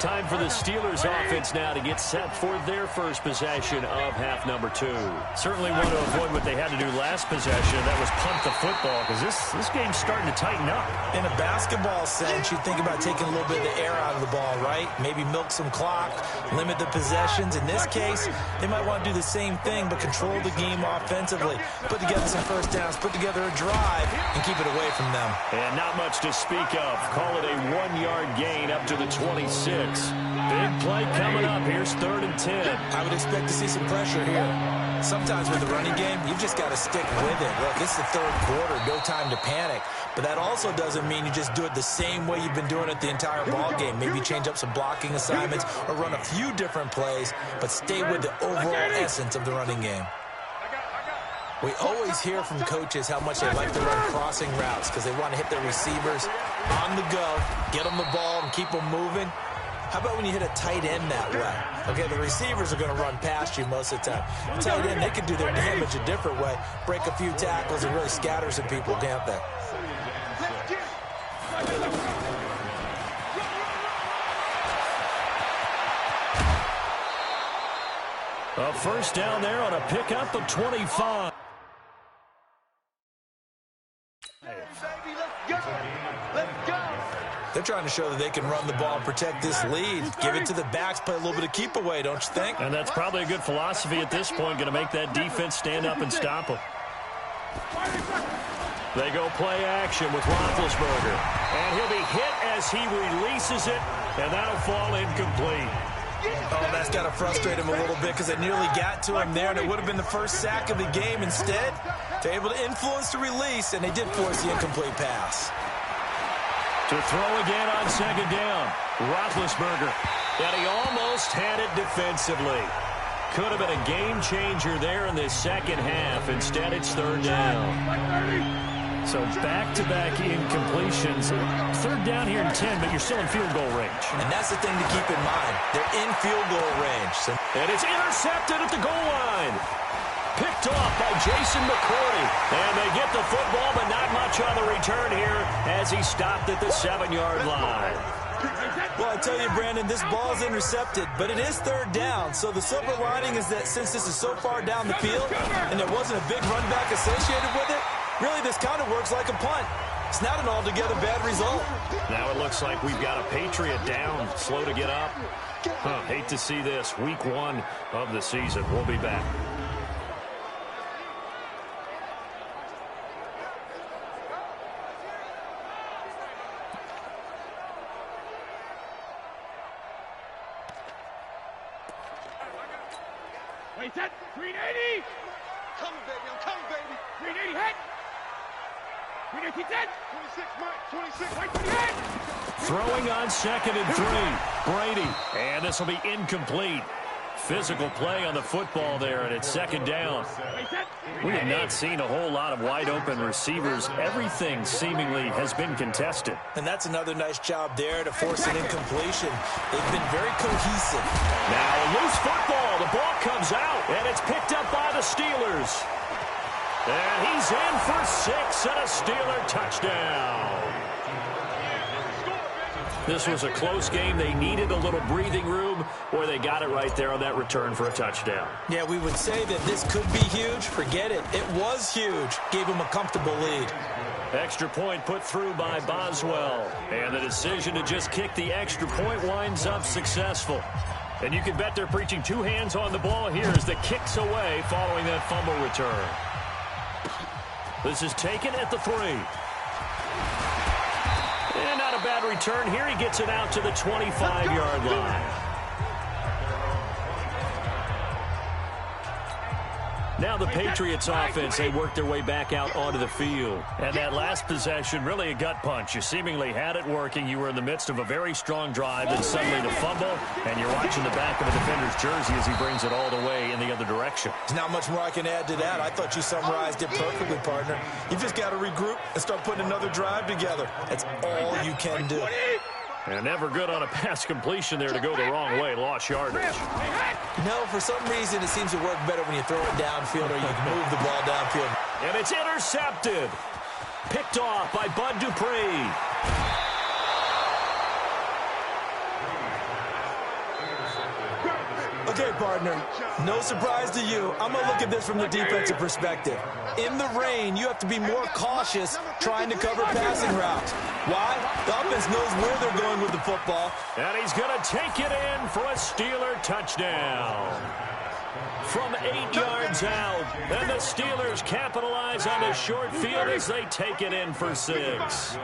time for the Steelers offense now to get set for their first possession of half number 2. Certainly want to avoid what they had to do last possession. That was punt the football, because this game's starting to tighten up. In a basketball sense, you think about taking a little bit of the air out of the ball, right? Maybe milk some clock, limit the possessions. In this case, they might want to do the same thing, but control the game offensively. Put together some first downs, put together a drive, and keep it away from them. And not much to speak of. Call it a 1-yard gain up to the 26. Big play coming up. Here's 3rd and 10. I would expect to see some pressure here. Sometimes with the running game, you've just got to stick with it. Look, it's the 3rd quarter, no time to panic. But that also doesn't mean you just do it the same way you've been doing it the entire ball game. Maybe change up some blocking assignments or run a few different plays, but stay with the overall essence of the running game. We always hear from coaches how much they like to run crossing routes because they want to hit their receivers on the go, get them the ball, and keep them moving. How about when you hit a tight end that way? Okay, the receivers are going to run past you most of the time. The tight end, they can do their damage a different way, break a few tackles, and really scatter some people, can't they? A first down there on a pickup of 25. They're trying to show that they can run the ball and protect this lead. Give it to the backs, play a little bit of keep away, don't you think? And that's probably a good philosophy at this point, going to make that defense stand up and stop them. They go play action with Roethlisberger. And he'll be hit as he releases it, and that'll fall incomplete. Oh, that's got to frustrate him a little bit because they nearly got to him there, and it would have been the first sack of the game. Instead, they're able to influence the release, and they did force the incomplete pass. To throw again on 2nd down, Roethlisberger. And he almost had it defensively. Could have been a game changer there in this second half. Instead, it's 3rd down. So back-to-back incompletions. 3rd down here in 10, but you're still in field goal range. And that's the thing to keep in mind. They're in field goal range. And it's intercepted at the goal line. Picked off by Jason McCourty. And they get the football, but not much on the return here as he stopped at the 7-yard line. Well, I tell you, Brandon, this ball's intercepted, but it is 3rd down. So the silver lining is that since this is so far down the field and there wasn't a big run back associated with it, really this kind of works like a punt. It's not an altogether bad result. Now it looks like we've got a Patriot down, slow to get up. Hate to see this. Week 1 of the season. We'll be back. Wait, set. 380. Coming, baby. I'm coming, baby. 380 hit. 380 dead. 26, Mike. 26. Right, hit. Throwing on 2nd and 3. Brady. And this will be incomplete. Physical play on the football there, and it's 2nd down. We have not seen a whole lot of wide-open receivers. Everything seemingly has been contested. And that's another nice job there to force an incompletion. They've been very cohesive. Now a loose football. The ball comes out, and it's picked up by the Steelers. And he's in for 6 and a Steeler touchdown. This was a close game. They needed a little breathing room, or they got it right there on that return for a touchdown. Yeah, we would say that this could be huge. Forget it. It was huge. Gave him a comfortable lead. Extra point put through by Boswell. And the decision to just kick the extra point winds up successful. And you can bet they're preaching 2 hands on the ball here as the kick's away following that fumble return. This is taken at the 3. And not a bad return here. He gets it out to the 25-yard line. Now the Patriots offense, they work their way back out onto the field. And that last possession, really a gut punch. You seemingly had it working. You were in the midst of a very strong drive, and suddenly the fumble, and you're watching the back of a defender's jersey as he brings it all the way in the other direction. There's not much more I can add to that. I thought you summarized it perfectly, partner. You've just got to regroup and start putting another drive together. That's all you can do. And never good on a pass completion there to go the wrong way. Lost yardage. No, for some reason it seems to work better when you throw it downfield or you can move the ball downfield. And it's intercepted. Picked off by Bud Dupree. Okay, partner, no surprise to you. I'm going to look at this from the defensive perspective. In the rain, you have to be more cautious trying to cover passing routes. Why? The offense knows where they're going with the football. And he's going to take it in for a Steeler touchdown. From 8 yards out, and the Steelers capitalize on the short field as they take it in for 6.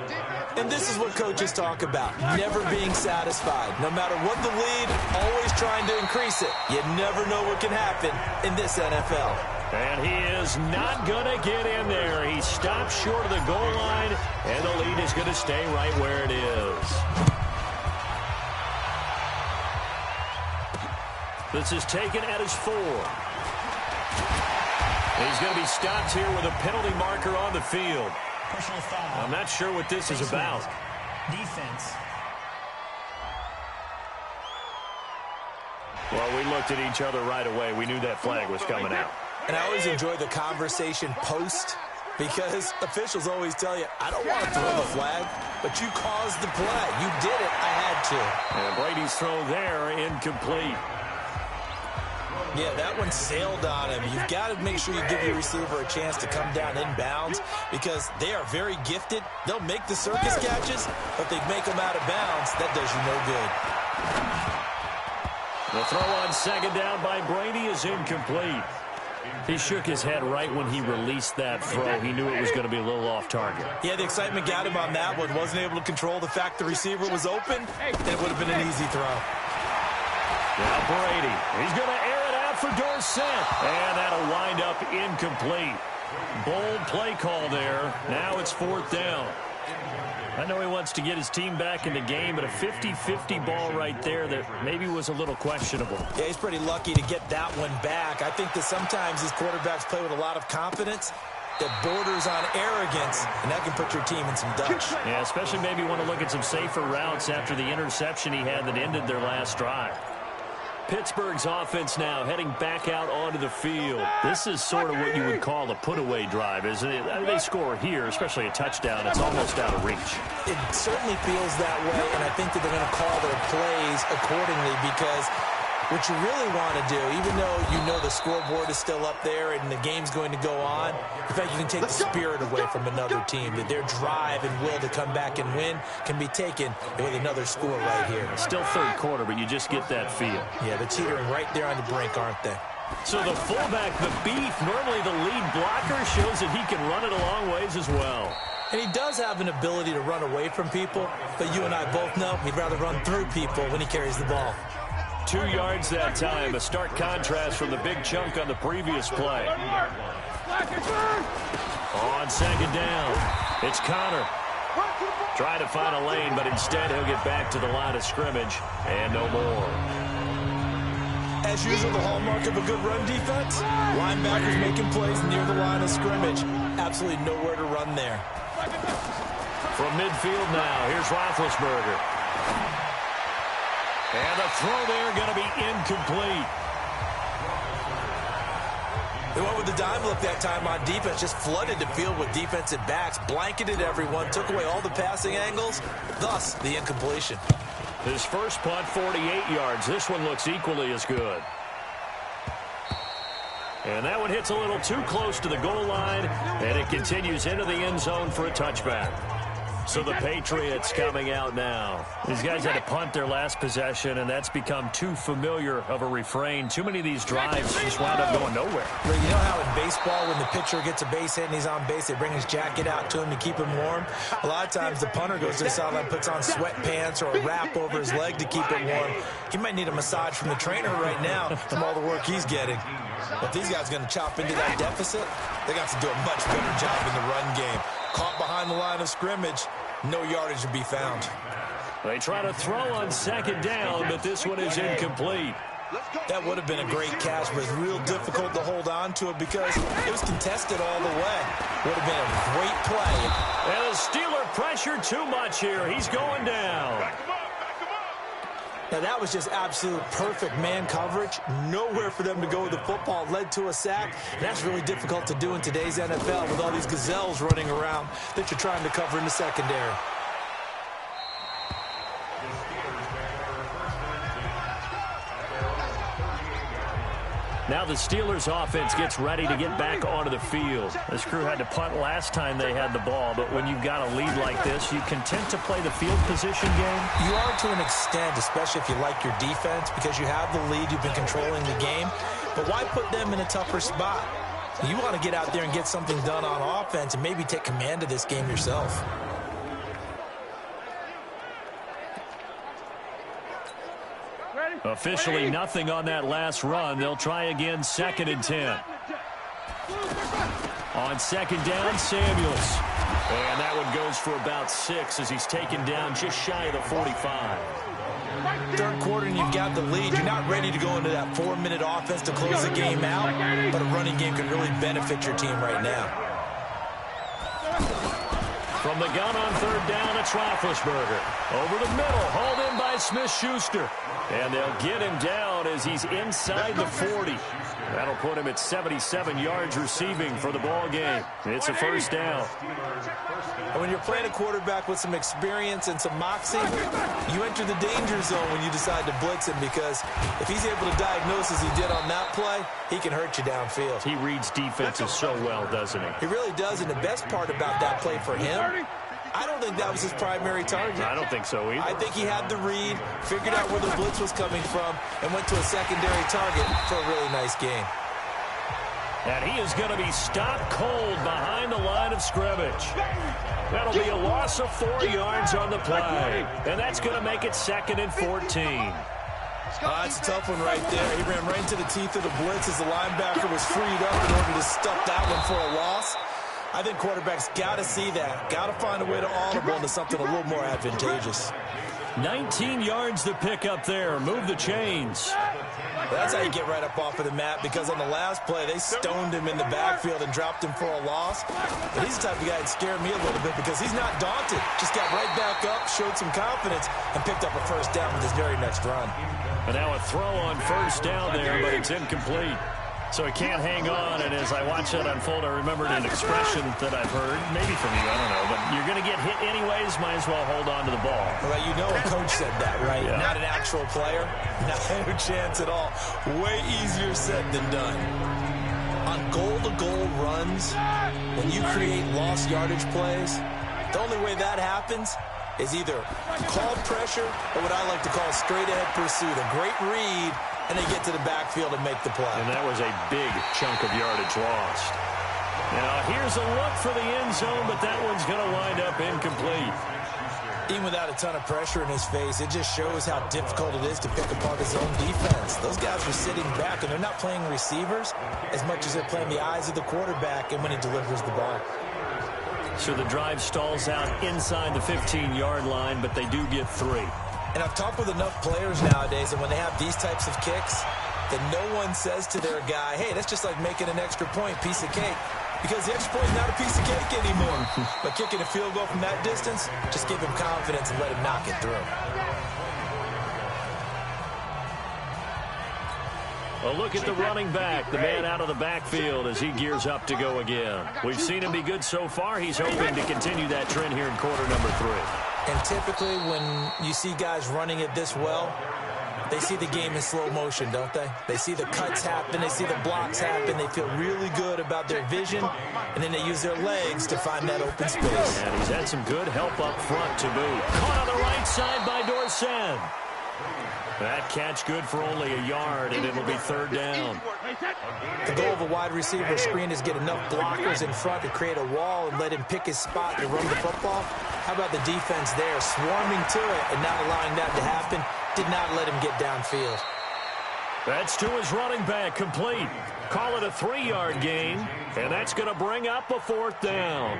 And this is what coaches talk about, never being satisfied. No matter what the lead, always trying to increase it. You never know what can happen in this NFL. And he is not going to get in there. He stops short of the goal line, and the lead is going to stay right where it is. This is taken at his 4. He's going to be stopped here with a penalty marker on the field. Personal foul. I'm not sure what this is about. Defense. Well, we looked at each other right away. We knew that flag was coming out. And I always enjoy the conversation post because officials always tell you, I don't want to throw the flag, but you caused the play. You did it. I had to. And Brady's throw there, incomplete. Yeah, that one sailed on him. You've got to make sure you give your receiver a chance to come down inbounds because they are very gifted. They'll make the circus catches, but they make them out of bounds. That does you no good. The throw on second down by Brady is incomplete. He shook his head right when he released that throw. He knew it was going to be a little off target. Yeah, the excitement got him on that one. Wasn't able to control the fact the receiver was open. It would have been an easy throw. Now Brady, he's going to air it out for Dorsett. And that'll wind up incomplete. Bold play call there. Now it's 4th down. I know he wants to get his team back in the game, but a 50-50 ball right there that maybe was a little questionable. Yeah, he's pretty lucky to get that one back. I think that sometimes these quarterbacks play with a lot of confidence that borders on arrogance, and that can put your team in some Dutch. Yeah, especially maybe want to look at some safer routes after the interception he had that ended their last drive. Pittsburgh's offense now heading back out onto the field. This is sort of what you would call a put-away drive, isn't it? They score here, especially a touchdown. It's almost out of reach. It certainly feels that way, and I think that they're going to call their plays accordingly because what you really want to do, even though you know the scoreboard is still up there and the game's going to go on, in fact, you can take the spirit away from another team, that their drive and will to come back and win can be taken with another score right here. Still third quarter, but you just get that feel. Yeah, they're teetering right there on the brink, aren't they? So the fullback, the beef, normally the lead blocker, shows that he can run it a long ways as well. And he does have an ability to run away from people, but you and I both know he'd rather run through people when he carries the ball. 2 yards that time, a stark contrast from the big chunk on the previous play. On second down, it's Connor. Trying to find a lane, but instead he'll get back to the line of scrimmage, and no more. As usual, the hallmark of a good run defense, linebackers making plays near the line of scrimmage. Absolutely nowhere to run there. From midfield now, here's Roethlisberger. And the throw there going to be incomplete. They went with the dime look that time on defense, just flooded the field with defensive backs, blanketed everyone, took away all the passing angles, thus the incompletion. His first punt, 48 yards. This one looks equally as good. And that one hits a little too close to the goal line, and it continues into the end zone for a touchback. So the Patriots coming out now. These guys had to punt their last possession, and that's become too familiar of a refrain. Too many of these drives just wound up going nowhere. Well, you know how in baseball, when the pitcher gets a base hit and he's on base, they bring his jacket out to him to keep him warm? A lot of times the punter goes to the sideline, puts on sweatpants or a wrap over his leg to keep it warm. He might need a massage from the trainer right now from all the work he's getting. But these guys are going to chop into that deficit. They got to do a much better job in the run game. Caught behind the line of scrimmage, no yardage to be found. They try to throw on second down, but this one is incomplete. That would have been a great catch, but it's real difficult to hold on to it because it was contested all the way. Would have been a great play. And the Steeler pressure too much here. He's going down. Now, that was just absolute perfect man coverage. Nowhere for them to go with the football. Led to a sack. And that's really difficult to do in today's NFL with all these gazelles running around that you're trying to cover in the secondary. Now the Steelers offense gets ready to get back onto the field. This crew had to punt last time they had the ball, but when you've got a lead like this, you content to play the field position game? You are to an extent, especially if you like your defense, because you have the lead, you've been controlling the game. But why put them in a tougher spot? You want to get out there and get something done on offense and maybe take command of this game yourself. Officially nothing on that last run. They'll try again, 2nd and 10. On 2nd down, Samuels. And that one goes for about 6 as he's taken down just shy of the 45. Third quarter and you've got the lead. You're not ready to go into that 4-minute offense to close the game out, but a running game could really benefit your team right now. From the gun on 3rd down, it's Roethlisberger. Over the middle, hauled in by Smith-Schuster. And they'll get him down as he's inside the 40. That'll put him at 77 yards receiving for the ball game. It's a 1st down. And when you're playing a quarterback with some experience and some moxie, you enter the danger zone when you decide to blitz him, because if he's able to diagnose as he did on that play, he can hurt you downfield. He reads defenses so well, doesn't he? He really does, and the best part about that play for him, I don't think that was his primary target. I don't think so either. I think he had the read, figured out where the blitz was coming from, and went to a secondary target for a really nice game. And he is going to be stopped cold behind the line of scrimmage. That'll be a loss of 4 yards on the play. And that's going to make it 2nd and 14. That's a tough one right there. He ran right into the teeth of the blitz as the linebacker was freed up in order to stuff that one for a loss. I think quarterbacks got to see that. Got to find a way to audible into something a little more advantageous. 19 yards to pick up there. Move the chains. That's how you get right up off of the mat, because on the last play, they stoned him in the backfield and dropped him for a loss. But he's the type of guy that scared me a little bit, because he's not daunted. Just got right back up, showed some confidence, and picked up a 1st down with his very next run. And now a throw on 1st down there, but it's incomplete. So he can't hang on, and as I watch that unfold, I remembered an expression that I've heard, maybe from you, I don't know, but you're going to get hit anyways, might as well hold on to the ball. Well, you know a coach said that, right? Yeah. Not an actual player. Not a chance at all. Way easier said than done. On goal-to-goal runs, when you create lost yardage plays, the only way that happens is either called pressure or what I like to call straight-ahead pursuit, a great read, and they get to the backfield and make the play. And that was a big chunk of yardage lost. Now, here's a look for the end zone, but that one's going to wind up incomplete. Even without a ton of pressure in his face, it just shows how difficult it is to pick apart his own defense. Those guys are sitting back, and they're not playing receivers as much as they're playing the eyes of the quarterback and when he delivers the ball. So the drive stalls out inside the 15-yard line, but they do get 3. And I've talked with enough players nowadays, and when they have these types of kicks, that no one says to their guy, hey, that's just like making an extra point, piece of cake. Because the extra point is not a piece of cake anymore. But kicking a field goal from that distance, just give him confidence and let him knock it through. A look at the running back, the man out of the backfield as he gears up to go again. We've seen him be good so far. He's hoping to continue that trend here in quarter number 3. And typically when you see guys running it this well, they see the game in slow motion, don't they? They see the cuts happen, they see the blocks happen, they feel really good about their vision, and then they use their legs to find that open space. And he's had some good help up front to boot. Caught on the right side by Dorsett. That catch good for only a yard, and it'll be 3rd down. The goal of a wide receiver screen is get enough blockers in front to create a wall and let him pick his spot to run the football. How about the defense there, swarming to it and not allowing that to happen? Did not let him get downfield. That's to his running back, complete. Call it a 3-yard gain, and that's going to bring up a 4th down.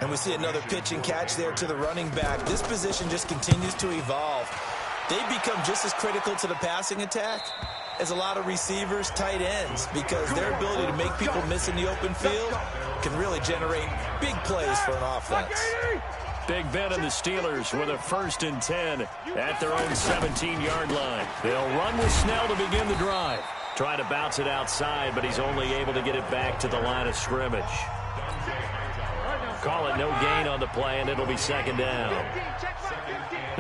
And we see another pitch and catch there to the running back. This position just continues to evolve. They become just as critical to the passing attack as a lot of receivers, tight ends, because their ability to make people miss in the open field can really generate big plays for an offense. Big Ben and the Steelers with a 1st and 10 at their own 17-yard line. They'll run with Snell to begin the drive. Try to bounce it outside, but he's only able to get it back to the line of scrimmage. Call it no gain on the play, and it'll be 2nd down.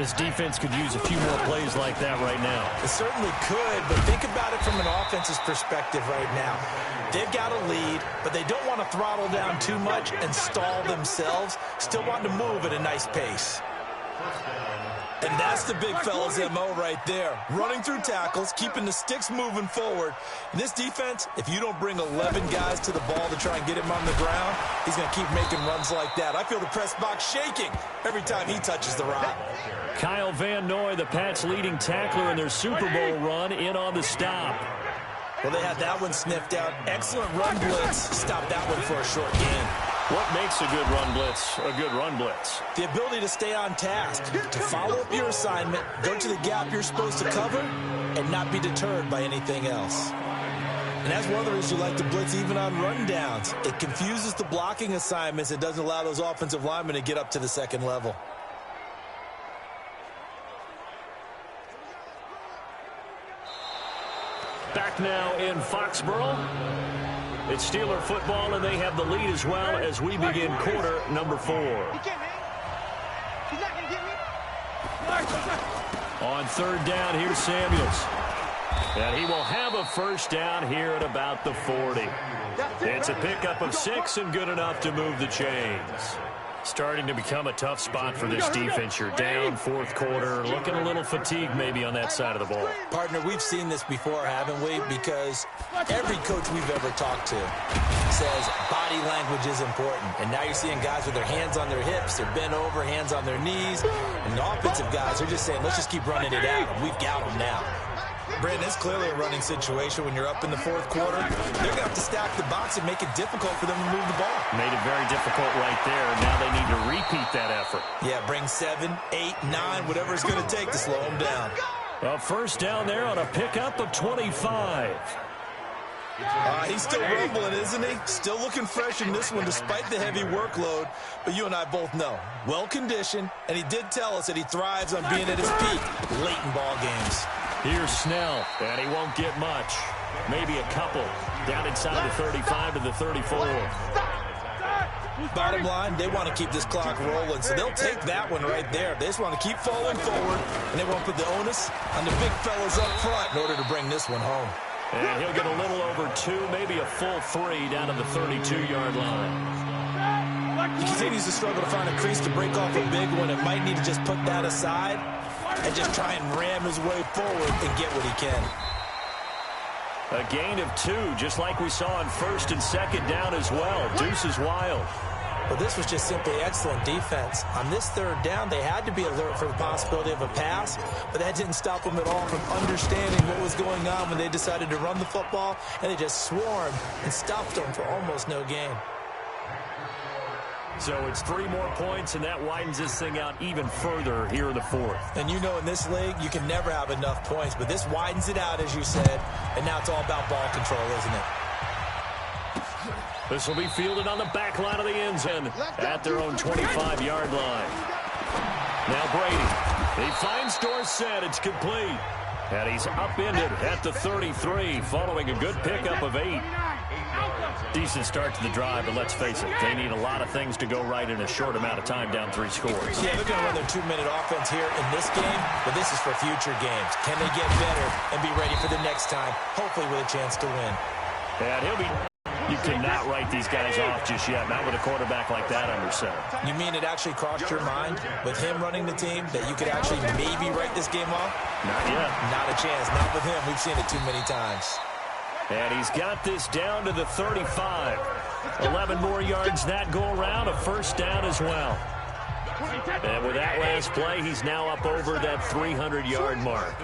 This defense could use a few more plays like that right now. It certainly could, but think about it from an offense's perspective right now. They've got a lead, but they don't want to throttle down too much and stall themselves. Still want to move at a nice pace. And that's the big fella's MO right there. Running through tackles, keeping the sticks moving forward. In this defense, if you don't bring 11 guys to the ball to try and get him on the ground, he's going to keep making runs like that. I feel the press box shaking every time he touches the rock. Kyle Van Noy, the Pats' leading tackler in their Super Bowl run, in on the stop. Well, they had that one sniffed out. Excellent run blitz. Stop that one for a short gain. What makes a good run blitz a good run blitz? The ability to stay on task, to follow up your assignment, go to the gap you're supposed to cover, and not be deterred by anything else. And that's one of the reasons you like to blitz even on run downs. It confuses the blocking assignments. It doesn't allow those offensive linemen to get up to the second level. Back now in Foxborough. It's Steeler football, and they have the lead as well as we begin quarter number 4. On third down, here's Samuels. And he will have a first down here at about the 40. It's a pickup of 6 and good enough to move the chains. Starting to become a tough spot for this defense. You're down fourth quarter, looking a little fatigued maybe on that side of the ball. Partner, we've seen this before, haven't we? Because every coach we've ever talked to says body language is important. And now you're seeing guys with their hands on their hips, they're bent over, hands on their knees. And the offensive guys are just saying, let's just keep running it at them. We've got them now. Brandon, it's clearly a running situation when you're up in the fourth quarter. They're going to have to stack the box and make it difficult for them to move the ball. Made it very difficult right there. Now they need to repeat that effort. Yeah, bring 7, 8, 9, whatever it's going to take to slow them down. A first down there on a pickup of 25. He's still rumbling, isn't he? Still looking fresh in this one despite the heavy workload. But you and I both know, well-conditioned, and he did tell us that he thrives on being at his peak late in ball games. Here's Snell, and he won't get much. Maybe a couple. Down inside the 35 to the 34. Bottom line, they want to keep this clock rolling, so they'll take that one right there. They just want to keep falling forward, and they won't put the onus on the big fellas up front in order to bring this one home. And he'll get a little over 2, maybe a full 3 down to the 32-yard line. He continues to struggle to find a crease to break off a big one. It might need to just put that aside and just try and ram his way forward and get what he can. A gain of 2, just like we saw on first and second down as well. Deuce is wild. Well, this was just simply excellent defense. On this third down, they had to be alert for the possibility of a pass, but that didn't stop them at all from understanding what was going on when they decided to run the football, and they just swarmed and stopped them for almost no gain. So it's 3 more points, and that widens this thing out even further here in the fourth. And you know in this league, you can never have enough points, but this widens it out, as you said, and now it's all about ball control, isn't it? This will be fielded on the back line of the end zone at their own 25-yard line. Now Brady. He finds Dorsett. It's complete. And he's upended at the 33 following a good pickup of 8. Decent start to the drive, but let's face it, they need a lot of things to go right in a short amount of time, down 3 scores. Yeah, they're going to run their 2-minute offense here in this game, but this is for future games. Can they get better and be ready for the next time, hopefully with a chance to win? And he'll be... You cannot write these guys off just yet, not with a quarterback like that under center. You mean it actually crossed your mind with him running the team that you could actually maybe write this game off? Not yet. Not a chance. Not with him. We've seen it too many times. And he's got this down to the 35. 11 more yards that go around, a first down as well. And with that last play, he's now up over that 300-yard mark.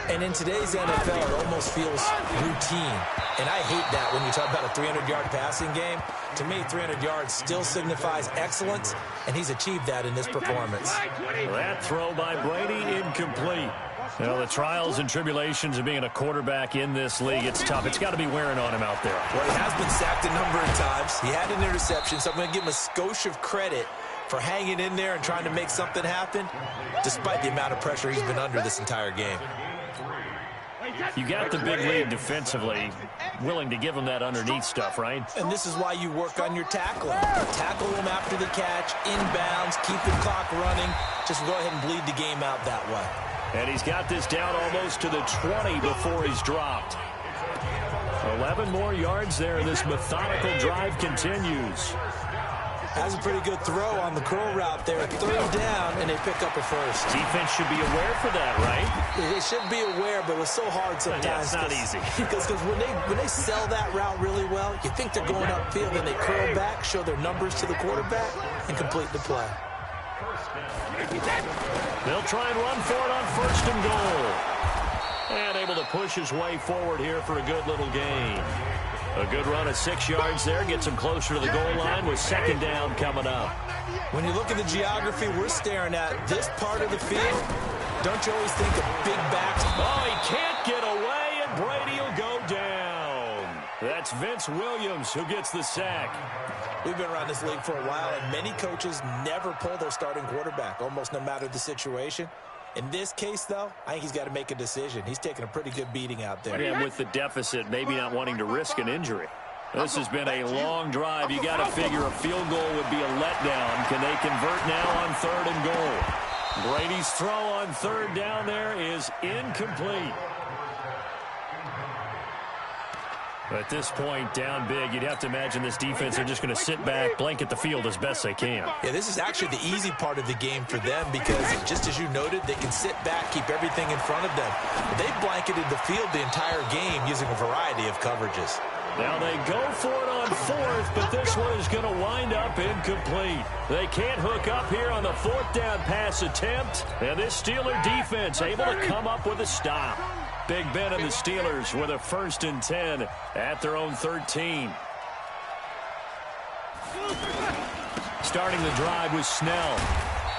And in today's NFL, it almost feels routine. And I hate that when you talk about a 300-yard passing game. To me, 300 yards still signifies excellence, and he's achieved that in this performance. That throw by Brady, incomplete. You know, the trials and tribulations of being a quarterback in this league, it's tough. It's got to be wearing on him out there. Well, he has been sacked a number of times. He had an interception, so I'm going to give him a skosh of credit for hanging in there and trying to make something happen, despite the amount of pressure he's been under this entire game. You got the big lead defensively, willing to give them that underneath stuff, right? And this is why you work on your tackling. Tackle them after the catch, inbounds, keep the clock running. Just go ahead and bleed the game out that way. And he's got this down almost to the 20 before he's dropped. 11 more yards there, and this methodical drive continues. Has a pretty good throw on the curl route there. Third down, and they pick up a first. Defense should be aware for that, right? They should be aware, but it's so hard sometimes. Yeah, it's not easy. Because when they sell that route really well, you think they're going upfield, and they curl back, show their numbers to the quarterback, and complete the play. They'll try and run for it on first and goal. And able to push his way forward here for a good little gain. A good run at 6 yards there. Gets him closer to the goal line with second down coming up. When you look at the geography we're staring at, this part of the field, don't you always think of big backs? Oh, he can't get away, and Brady will go down. That's Vince Williams who gets the sack. We've been around this league for a while, and many coaches never pull their starting quarterback, almost no matter the situation. In this case, though, I think he's got to make a decision. He's taking a pretty good beating out there. Yeah, with the deficit, maybe not wanting to risk an injury. This has been a long drive. You got to figure a field goal would be a letdown. Can they convert now on third and goal? Brady's throw on third down there is incomplete. At this point, down big, you'd have to imagine this defense are just going to sit back, blanket the field as best they can. Yeah, this is actually the easy part of the game for them because, just as you noted, they can sit back, keep everything in front of them. They've blanketed the field the entire game using a variety of coverages. Now they go for it on fourth, but this one is going to wind up incomplete. They can't hook up here on the fourth down pass attempt, and this Steeler defense able to come up with a stop. Big Ben and the Steelers with a 1st and 10 at their own 13. Starting the drive with Snell.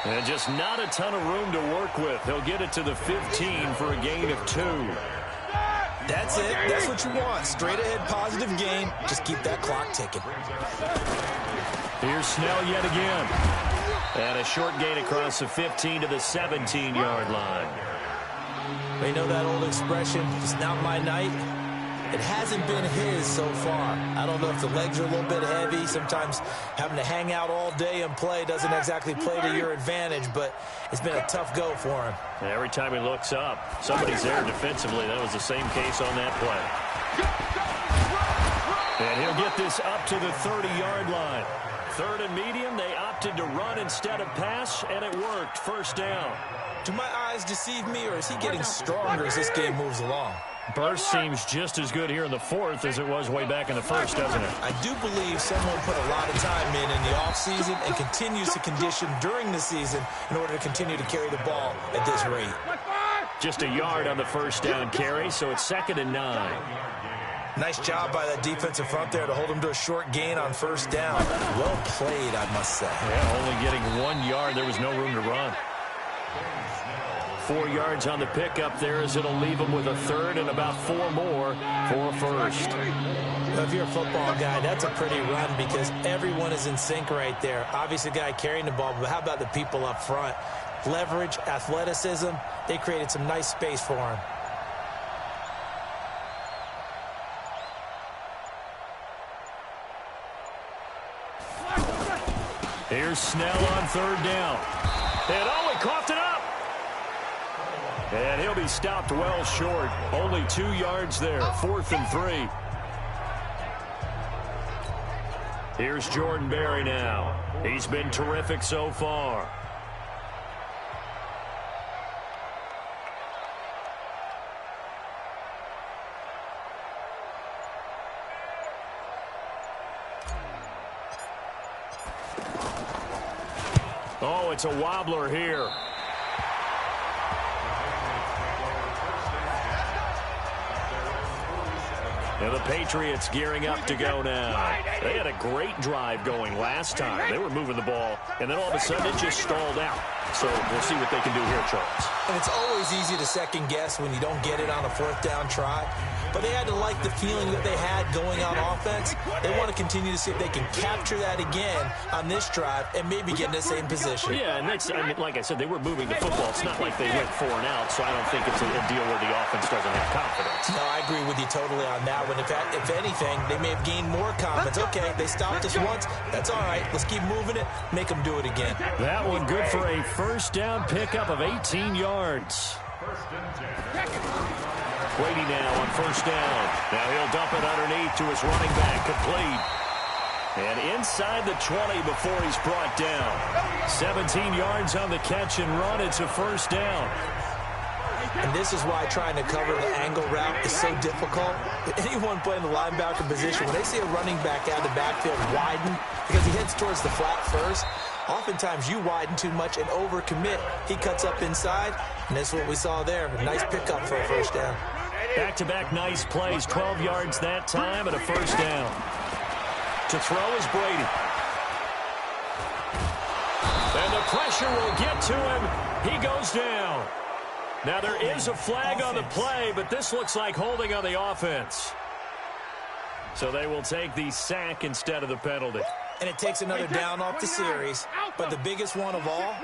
And just not a ton of room to work with. He'll get it to the 15 for a gain of 2. That's it. That's what you want. Straight ahead positive gain. Just keep that clock ticking. Here's Snell yet again. And a short gain across the 15 to the 17-yard line. You know that old expression, it's not my night? It hasn't been his so far. I don't know if the legs are a little bit heavy. Sometimes having to hang out all day and play doesn't exactly play to your advantage, but it's been a tough go for him. And every time he looks up, somebody's there defensively. That was the same case on that play. And he'll get this up to the 30-yard line. Third and medium, they opted to run instead of pass, and it worked. First down. Do my eyes deceive me, or is he getting stronger as this game moves along? Burst seems just as good here in the fourth as it was way back in the first, doesn't it? I do believe someone put a lot of time in the offseason and continues to condition during the season in order to continue to carry the ball at this rate. Just a yard on the first down carry, so it's 2nd and 9. Nice job by that defensive front there to hold him to a short gain on first down. Well played, I must say. Yeah, only getting 1 yard. There was no room to run. 4 yards on the pickup there as it'll leave them with a third and about 4 more for a first. Well, if you're a football guy, that's a pretty run because everyone is in sync right there. Obviously, the guy carrying the ball, but how about the people up front? Leverage, athleticism, they created some nice space for him. Here's Snell on third down. And oh, he coughed it up. And he'll be stopped well short. Only 2 yards there. 4th and 3. Here's Jordan Berry now. He's been terrific so far. Oh, it's a wobbler here. And the Patriots gearing up to go now. They had a great drive going last time. They were moving the ball, and then all of a sudden it just stalled out. So we'll see what they can do here, Charles. And it's always easy to second guess when you don't get it on a fourth down try. But they had to like the feeling that they had going on offense. They want to continue to see if they can capture that again on this drive and maybe get in the same position. Yeah, and that's, I mean, like I said, they were moving the football. It's not like they went 4 and out, so I don't think it's a deal where the offense doesn't have confidence. No, I agree with you totally on that one. If anything, they may have gained more confidence. Okay, they stopped us once. That's all right. Let's keep moving it. Make them do it again. That one good for a first down pickup of 18 yards. Brady now on first down. Now he'll dump it underneath to his running back, complete. And inside the 20 before he's brought down. 17 yards on the catch and run. It's a first down. And this is why trying to cover the angle route is so difficult. Anyone playing the linebacker position, when they see a running back out of the backfield widen because he heads towards the flat first, oftentimes you widen too much and overcommit. He cuts up inside, and that's what we saw there. A nice pickup for a first down. Back-to-back nice plays, 12 yards that time and a first down. To throw is Brady. And the pressure will get to him. He goes down. Now there is a flag on the play, but this looks like holding on the offense. So they will take the sack instead of the penalty. And it takes another down off the series. But the biggest one of all,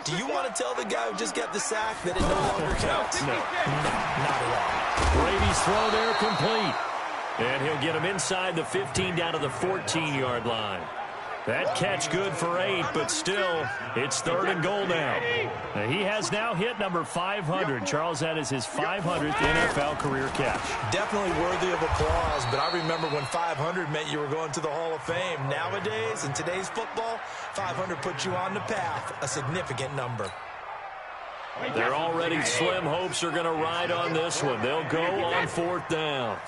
do you want to tell the guy who just got the sack that it no longer counts? No, not at all. Brady's throw there complete. And he'll get him inside the 15 down to the 14-yard line. That catch good for 8, but still, it's 3rd and goal now. He has now hit number 500. Charles, that is his 500th NFL career catch. Definitely worthy of applause, but I remember when 500 meant you were going to the Hall of Fame. Nowadays, in today's football, 500 puts you on the path, a significant number. Their already slim hopes are going to ride on this one. They'll go on 4th down.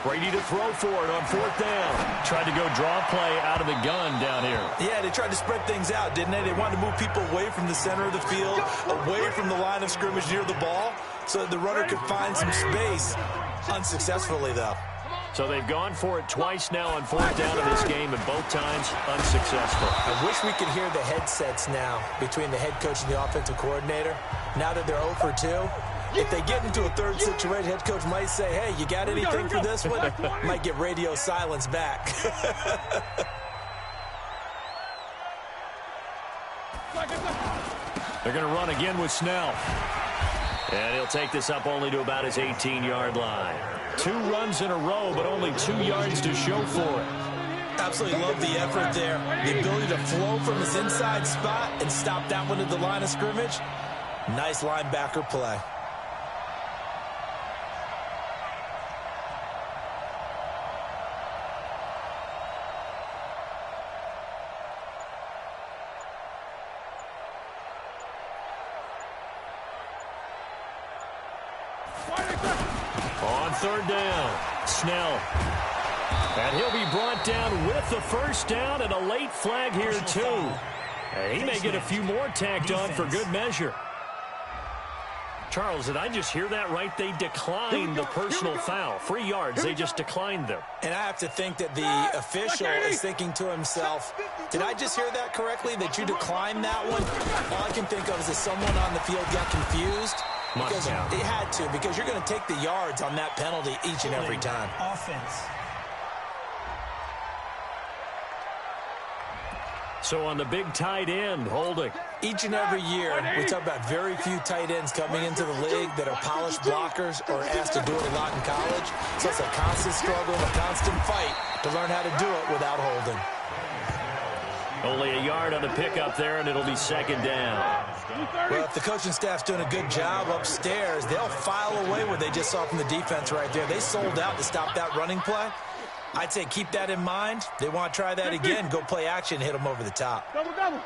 Brady to throw for it on 4th down. Tried to go draw play out of the gun down here. Yeah, they tried to spread things out, didn't they? They wanted to move people away from the center of the field, away from the line of scrimmage near the ball, so that the runner could find some space. Unsuccessfully, though. So they've gone for it twice now on 4th down in this game, and both times unsuccessful. I wish we could hear the headsets now between the head coach and the offensive coordinator. Now that they're 0 for 2, if they get into a third situation, head coach might say, hey, you got anything for this one? Might get radio silence back. They're going to run again with Snell. And he'll take this up only to about his 18-yard line. 2 runs in a row, but only 2 yards to show for it. Absolutely love the effort there. The ability to flow from his inside spot and stop that one at the line of scrimmage. Nice linebacker play. On 3rd down, Snell. And he'll be brought down with the first down and a late flag here, too. And he may get a few more tacked on for good measure. Charles, did I just hear that right? They declined the personal foul. 3 yards, they just declined them. And I have to think that the official is thinking to himself, did I just hear that correctly, that you declined that one? All I can think of is that someone on the field got confused. Because it had to, because you're going to take the yards on that penalty each and every time. Offense. So on the big tight end, holding. Each and every year, we talk about very few tight ends coming into the league that are polished blockers or asked to do it a lot in college. So it's a constant struggle and a constant fight to learn how to do it without holding. Only a yard on the pickup there, and it'll be 2nd down. Well, if the coaching staff's doing a good job upstairs, they'll file away what they just saw from the defense right there. They sold out to stop that running play. I'd say keep that in mind. They want to try that again. Go play action, hit them over the top. Double, double.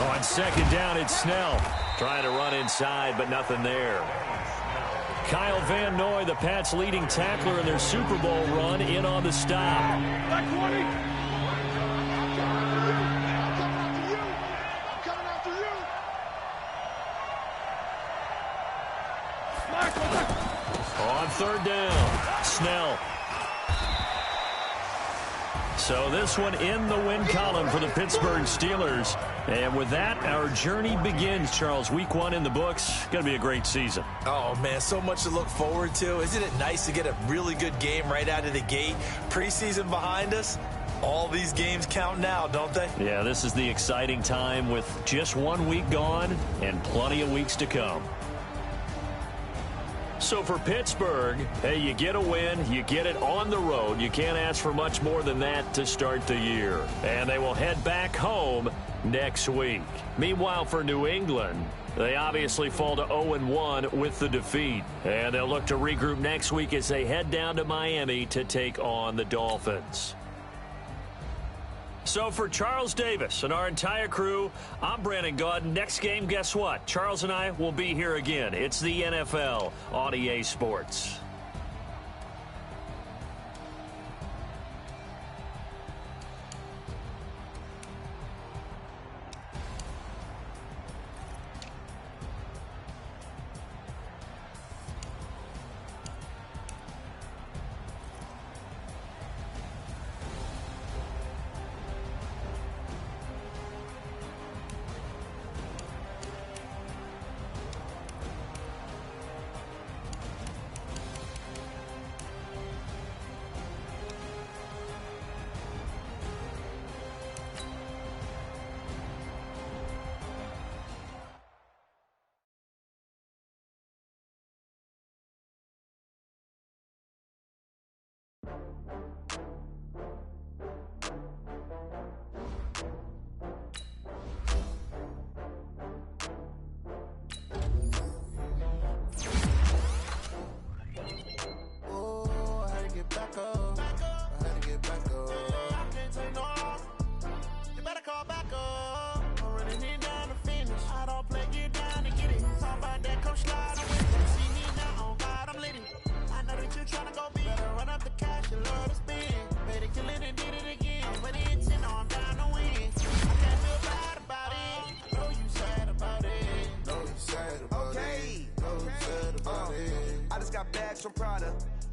On 2nd down, it's Snell. Trying to run inside, but nothing there. Kyle Van Noy, the Pats' leading tackler in their Super Bowl run, in on the stop. Back 20. On 3rd down, Snell. So this one in the win column for the Pittsburgh Steelers. And with that, our journey begins, Charles. Week 1 in the books. Going to be a great season. Oh, man, so much to look forward to. Isn't it nice to get a really good game right out of the gate? Preseason behind us. All these games count now, don't they? Yeah, this is the exciting time with just 1 week gone and plenty of weeks to come. So for Pittsburgh, hey, you get a win, you get it on the road. You can't ask for much more than that to start the year. And they will head back home next week. Meanwhile, for New England, they obviously fall to 0-1 with the defeat. And they'll look to regroup next week as they head down to Miami to take on the Dolphins. So for Charles Davis and our entire crew, I'm Brandon Gaudin. Next game, guess what? Charles and I will be here again. It's the NFL on EA Sports.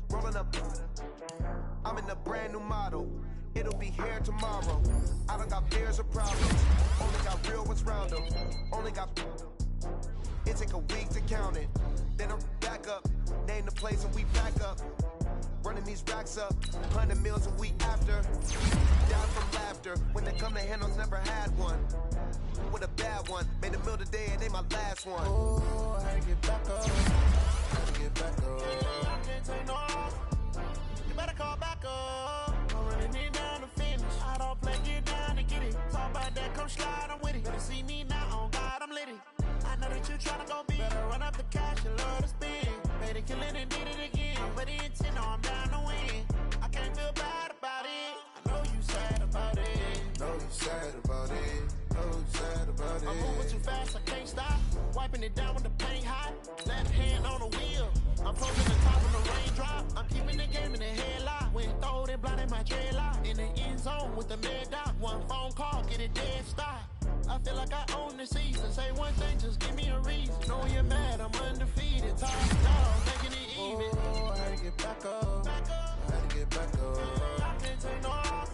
Rolling up, I'm in a brand new model. It'll be here tomorrow. I don't got fears or problems. Only got real ones round them. Only got. It take a week to count it. Then I'm back up. Name the place and we back up. Running these racks up. 100 meals a week after. Down from laughter. When they come to handles, never had one. With a bad one. Made a meal today and they my last one. Oh, I had to get back up. Had to get back up. I can't take no off. You better call back up. I'm running it down to finish. I don't play, get down to get it. Talk about that, come slide, I'm with it. Better see me now, on God, I'm lit it. I know that you tryna go big. Better run up the cash, you love to spin. Made it, kill it, and did it again. But the intent, no, I'm down to win. I can't feel bad about it. I know you sad about it. Know you sad about it. Know you sad about it. I'm moving too fast, I can't stop. Wiping it down with the paint hot. Left hand on the wheel. I'm closing the top of the raindrop. I'm keeping the game in the headlock. When throw it, blinding my dreadlock. In the end zone with the mad dot. One phone call, get it dead stop. I feel like I own the season. Say one thing, just give me a reason. Know you're mad, I'm undefeated. Top dog, making it even. Oh, I had to get back up. I had to get back up. I can't take no off.